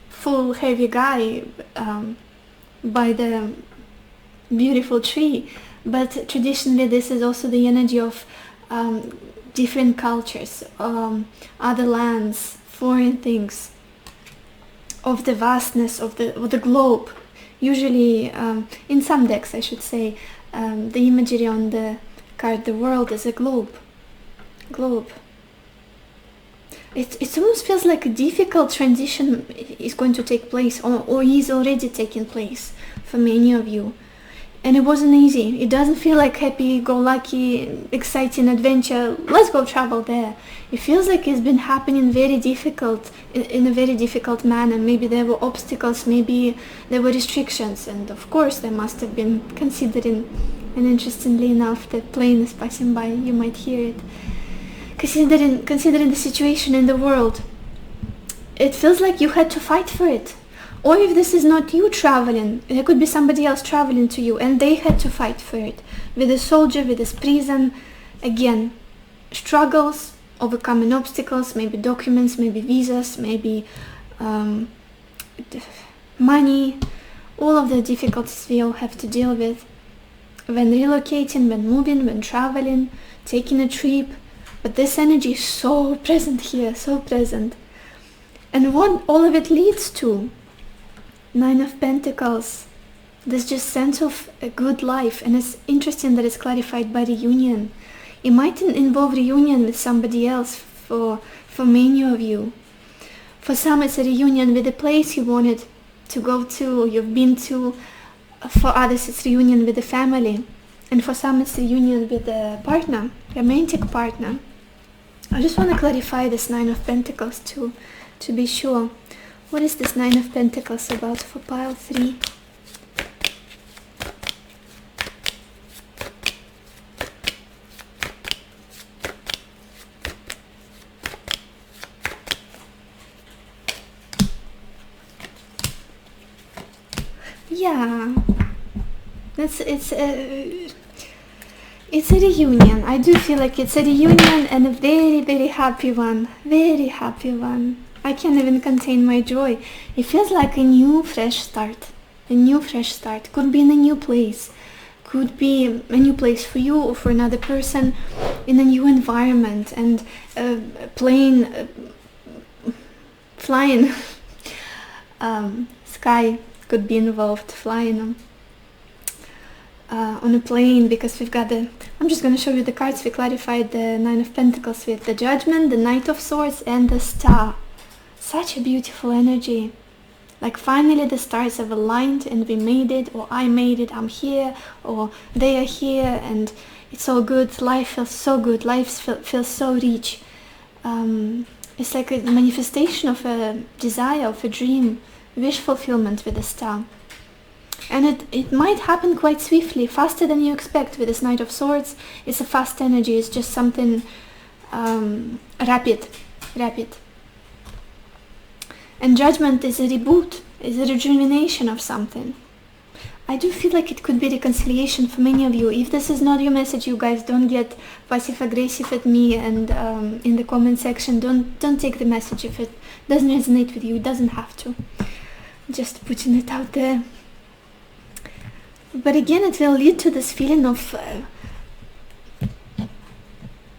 Speaker 1: full heavy guy by the beautiful tree, but traditionally this is also the energy of different cultures, other lands, foreign things, of the vastness of the globe. Usually, in some decks I should say, the imagery on the card the World is a globe. It almost feels like a difficult transition is going to take place, or is already taking place for many of you. And it wasn't easy. It doesn't feel like happy-go-lucky, exciting adventure, let's go travel there. It feels like it's been happening in a very difficult manner. Maybe there were obstacles, maybe there were restrictions, and of course there must have been, considering, and interestingly enough, the plane is passing by, you might hear it. Considering the situation in the world, it feels like you had to fight for it. Or if this is not you traveling, there could be somebody else traveling to you, and they had to fight for it. With a soldier, with this prison, again, struggles, overcoming obstacles, maybe documents, maybe visas, maybe money, all of the difficulties we all have to deal with when relocating, when moving, when traveling, taking a trip. But this energy is so present here, so present. And what all of it leads to, Nine of Pentacles, this just sense of a good life. And it's interesting that it's clarified by reunion. It might involve reunion with somebody else for many of you. For some it's a reunion with a place you wanted to go to, or you've been to. For others it's reunion with a family. And for some it's reunion with a partner, romantic partner. I just want to clarify this Nine of Pentacles to be sure. What is this Nine of Pentacles about for pile 3? Yeah, it's a reunion. I do feel like it's a reunion, and a very happy one. Very happy one. I can't even contain my joy. It feels like a new fresh start. A new fresh start. Could be in a new place. Could be a new place for you or for another person, in a new environment, and plane, flying, sky could be involved, flying on a plane, because we've got I'm just going to show you the cards. We clarified the Nine of Pentacles with the Judgment, the Knight of Swords, and the Star. Such a beautiful energy. Like finally the stars have aligned and we made it, or I made it, I'm here, or they are here, and it's all good. Life feels so good. Life feels so rich. It's like a manifestation of a desire, of a dream, wish fulfillment with the Star. And it might happen quite swiftly, faster than you expect with this Knight of Swords. It's a fast energy. It's just something rapid. And Judgment is a reboot, is a rejuvenation of something. I do feel like it could be reconciliation for many of you. If this is not your message, you guys don't get passive-aggressive at me and in the comment section. Don't take the message if it doesn't resonate with you. It doesn't have to. Just putting it out there. But again, it will lead to this feeling of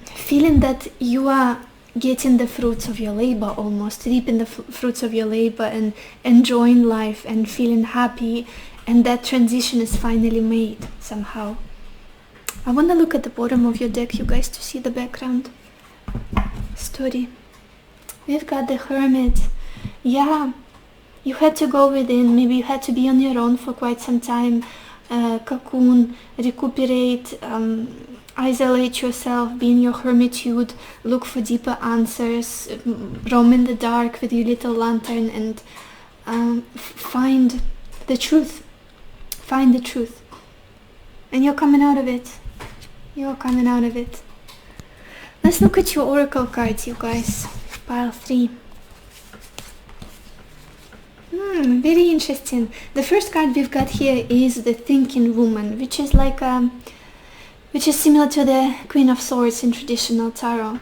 Speaker 1: feeling that you are getting the fruits of your labor, almost reaping the fruits of your labor, and enjoying life and feeling happy, and that transition is finally made somehow. I want to look at the bottom of your deck, you guys, to see the background story. We've got the Hermit. Yeah, you had to go within. Maybe you had to be on your own for quite some time. cocoon, recuperate, isolate yourself, be in your hermitude, look for deeper answers, roam in the dark with your little lantern, and find the truth. Find the truth. And you're coming out of it. You're coming out of it. Let's look at your oracle cards, you guys. Pile 3. Very interesting. The first card we've got here is the Thinking Woman, which is like which is similar to the Queen of Swords in traditional tarot.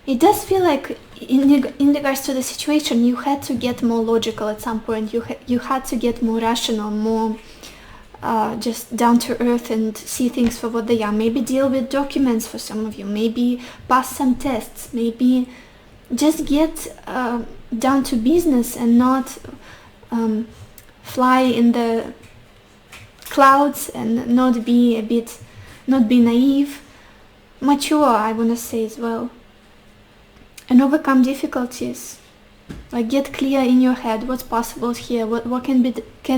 Speaker 1: It does feel like in regards to the situation, you had to get more logical at some point. You had to get more rational, more just down to earth and see things for what they are. Maybe deal with documents for some of you. Maybe pass some tests. Maybe just get down to business and not fly in the clouds and not be naive. Mature, I want to say as well. And overcome difficulties. Like get clear in your head what's possible here, what can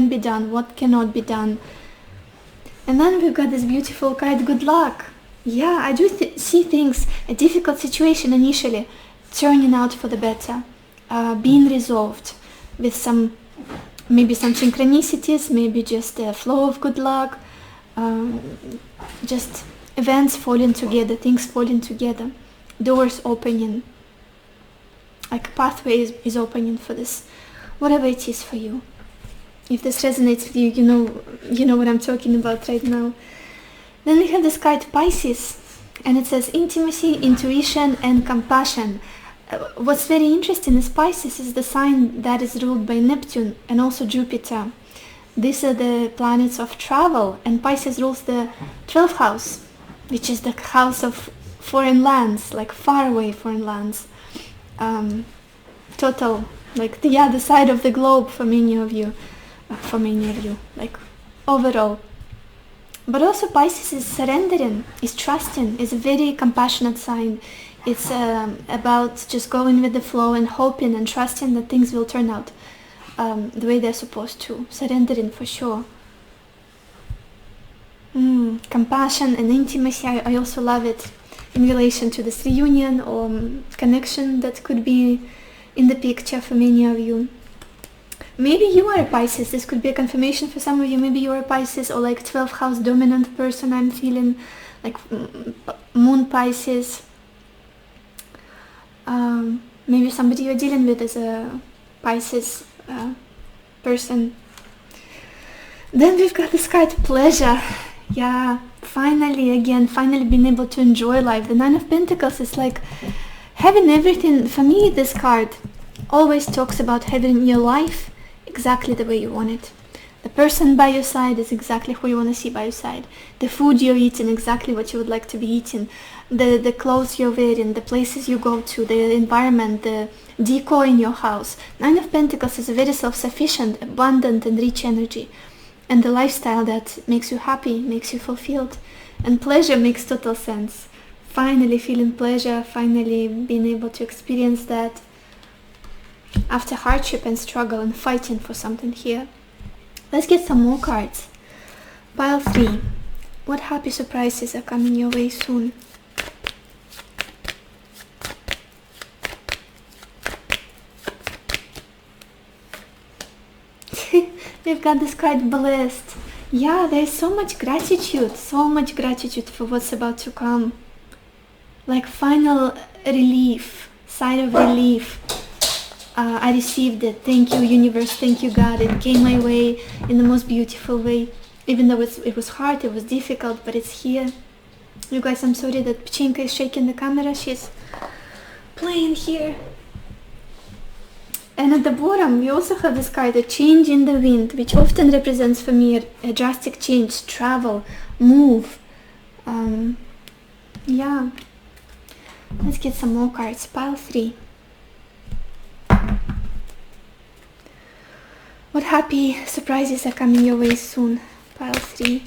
Speaker 1: be done, what cannot be done. And then we've got this beautiful card, Good Luck. Yeah, I do see things, a difficult situation initially, turning out for the better, being resolved with maybe some synchronicities, maybe just a flow of good luck, just events falling together, things falling together, doors opening. Like a pathway is opening for this, whatever it is for you. If this resonates with you, you know what I'm talking about right now. Then we have this card Pisces, and it says intimacy, intuition, and compassion. What's very interesting is Pisces is the sign that is ruled by Neptune and also Jupiter. These are the planets of travel, and Pisces rules the 12th house, which is the house of foreign lands, like faraway foreign lands. Total, like the other side of the globe for many of you, like overall. But also Pisces is surrendering, is trusting, is a very compassionate sign. It's about just going with the flow and hoping and trusting that things will turn out the way they're supposed to. Surrendering for sure. Compassion and intimacy, I also love it in relation to this reunion or connection that could be in the picture for many of you. Maybe you are a Pisces. This could be a confirmation for some of you. Maybe you're a Pisces or like 12th house dominant person. I'm feeling like moon Pisces. Maybe somebody you're dealing with is a Pisces person. Then we've got this card Pleasure. Yeah, finally being able to enjoy life. The Nine of Pentacles is like having everything. For me, this card always talks about having your life exactly the way you want it. The person by your side is exactly who you want to see by your side. The food you're eating, exactly what you would like to be eating. The clothes you're wearing, the places you go to, the environment, the decor in your house. Nine of Pentacles is a very self-sufficient, abundant and rich energy. And the lifestyle that makes you happy, makes you fulfilled. And pleasure makes total sense. Finally feeling pleasure, finally being able to experience that after hardship and struggle and fighting for something here. Let's get some more cards. Pile 3. What happy surprises are coming your way soon? We've got this card Blessed. Yeah, there's so much gratitude for what's about to come. Like final relief, sigh of relief. I received it. Thank you, universe. Thank you, God. It came my way in the most beautiful way. Even though it was hard, it was difficult, but it's here. You guys, I'm sorry that Pchinka is shaking the camera. She's playing here. And at the bottom, we also have this card, a change in the wind, which often represents for me a drastic change, travel, move. Yeah. Let's get some more cards. Pile 3. What happy surprises are coming your way soon? Pile 3.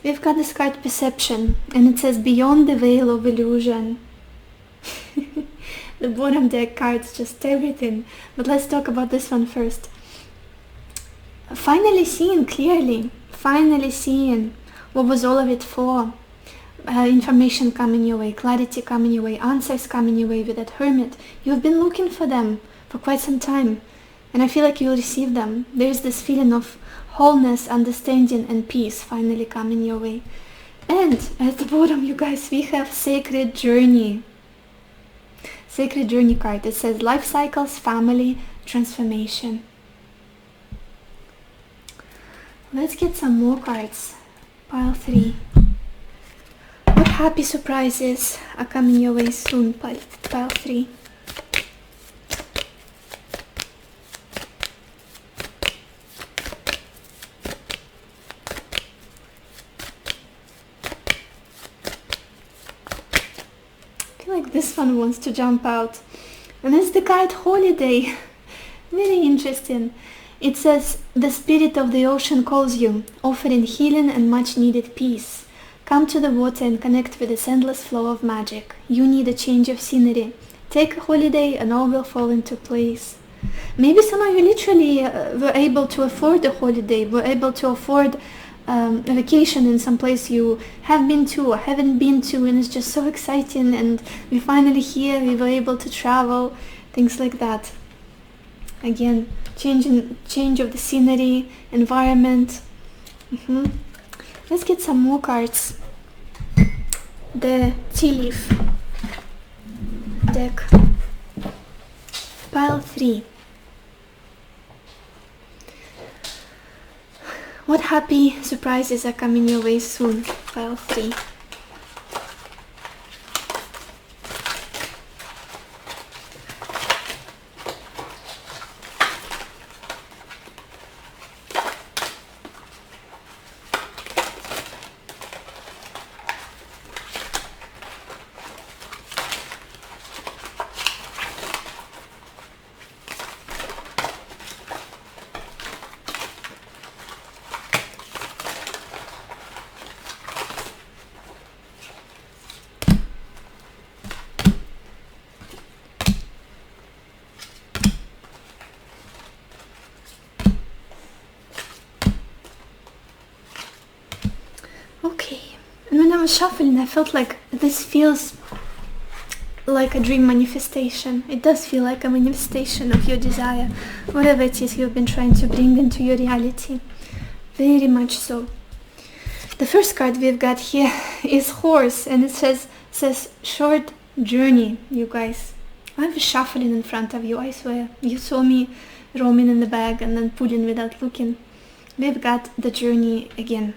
Speaker 1: We've got this card Perception, and it says beyond the veil of illusion. The bottom deck cards, just everything. But let's talk about this one first. Finally seeing clearly. Finally seeing what was all of it for. Information coming your way, clarity coming your way, answers coming your way with that Hermit. You've been looking for them for quite some time, and I feel like you'll receive them. There's this feeling of wholeness, understanding, and peace finally coming your way. And at the bottom, you guys, we have Sacred Journey. Sacred Journey card. It says life cycles, family, transformation. Let's get some more cards. Pile 3. What happy surprises are coming your way soon, pile 3? I feel like this one wants to jump out. And it's the card Holiday. Very interesting. It says, the spirit of the ocean calls you, offering healing and much needed peace. Come to the water and connect with this endless flow of magic. You need a change of scenery. Take a holiday and all will fall into place. Maybe some of you literally were able to afford a holiday, were able to afford a vacation in some place you have been to or haven't been to, and it's just so exciting, and we're finally here, we were able to travel, things like that. Again, change of the scenery, environment. Let's get some more cards. The tea leaf deck. Pile 3. What happy surprises are coming your way soon? Pile 3. Shuffling, I felt like this feels like a dream manifestation. It does feel like a manifestation of your desire, whatever it is you've been trying to bring into your reality. Very much so. The first card we've got here is Horse, and it says short journey, you guys. I was shuffling in front of you, I swear. You saw me roaming in the bag and then pulling without looking. We've got the journey again.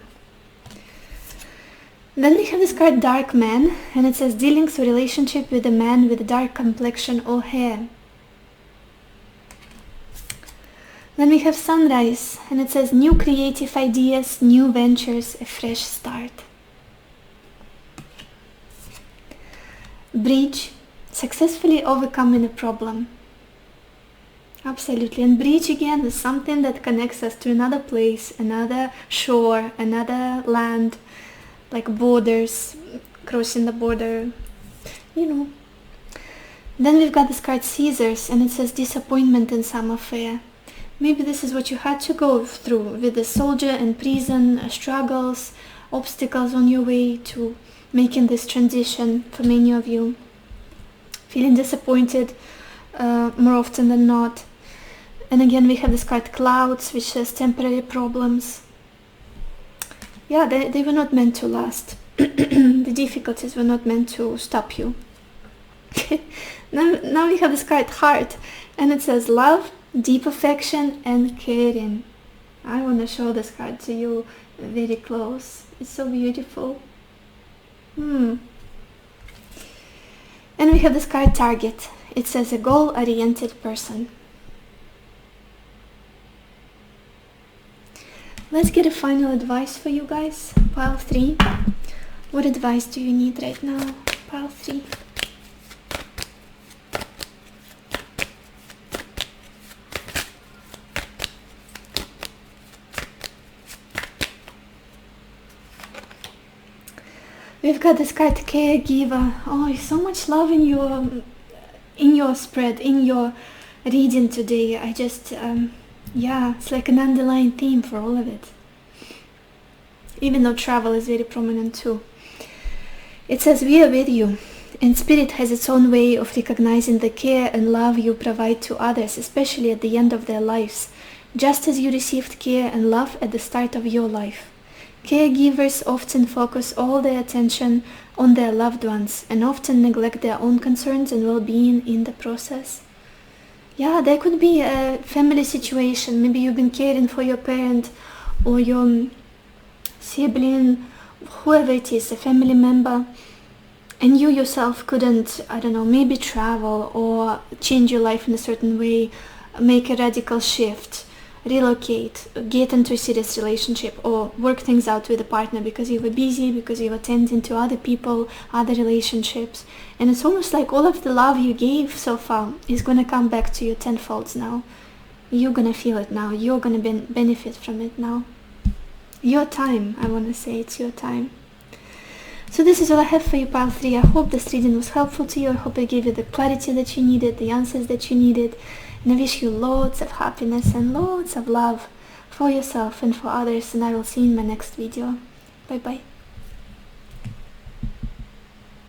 Speaker 1: Then we have this card Dark Man, and it says dealings or relationship with a man with a dark complexion or hair. Then we have Sunrise, and it says new creative ideas, new ventures, a fresh start. Bridge, successfully overcoming a problem. Absolutely, and bridge again is something that connects us to another place, another shore, another land, like borders, crossing the border, you know. Then we've got this card Scissors, and it says disappointment in some affair. Maybe this is what you had to go through with the soldier and prison, struggles, obstacles on your way to making this transition for many of you. Feeling disappointed more often than not. And again we have this card Clouds, which says temporary problems. Yeah, they were not meant to last. The difficulties were not meant to stop you. Now we have this card Heart, and it says love, deep affection, and caring. I want to show this card to you very close. It's so beautiful. And we have this card Target. It says a goal-oriented person. Let's get a final advice for you guys. Pile 3. What advice do you need right now? Pile 3. We've got this card Caregiver. Oh, so much love in in your spread, in your reading today, I just, yeah, it's like an underlying theme for all of it. Even though travel is very prominent too. It says, we are with you, and Spirit has its own way of recognizing the care and love you provide to others, especially at the end of their lives, just as you received care and love at the start of your life. Caregivers often focus all their attention on their loved ones and often neglect their own concerns and well-being in the process. Yeah, there could be a family situation. Maybe you've been caring for your parent or your sibling, whoever it is, a family member, and you yourself couldn't, I don't know, maybe travel or change your life in a certain way, make a radical shift, relocate, get into a serious relationship, or work things out with a partner because you were busy, because you were tending to other people, other relationships, and it's almost like all of the love you gave so far is gonna come back to you tenfold now. You're gonna feel it now. You're gonna benefit from it now. Your time, I want to say, it's your time. So this is all I have for you, pile 3. I hope this reading was helpful to you. I hope it gave you the clarity that you needed, the answers that you needed. And I wish you loads of happiness and loads of love for yourself and for others. And I will see you in my next video. Bye bye.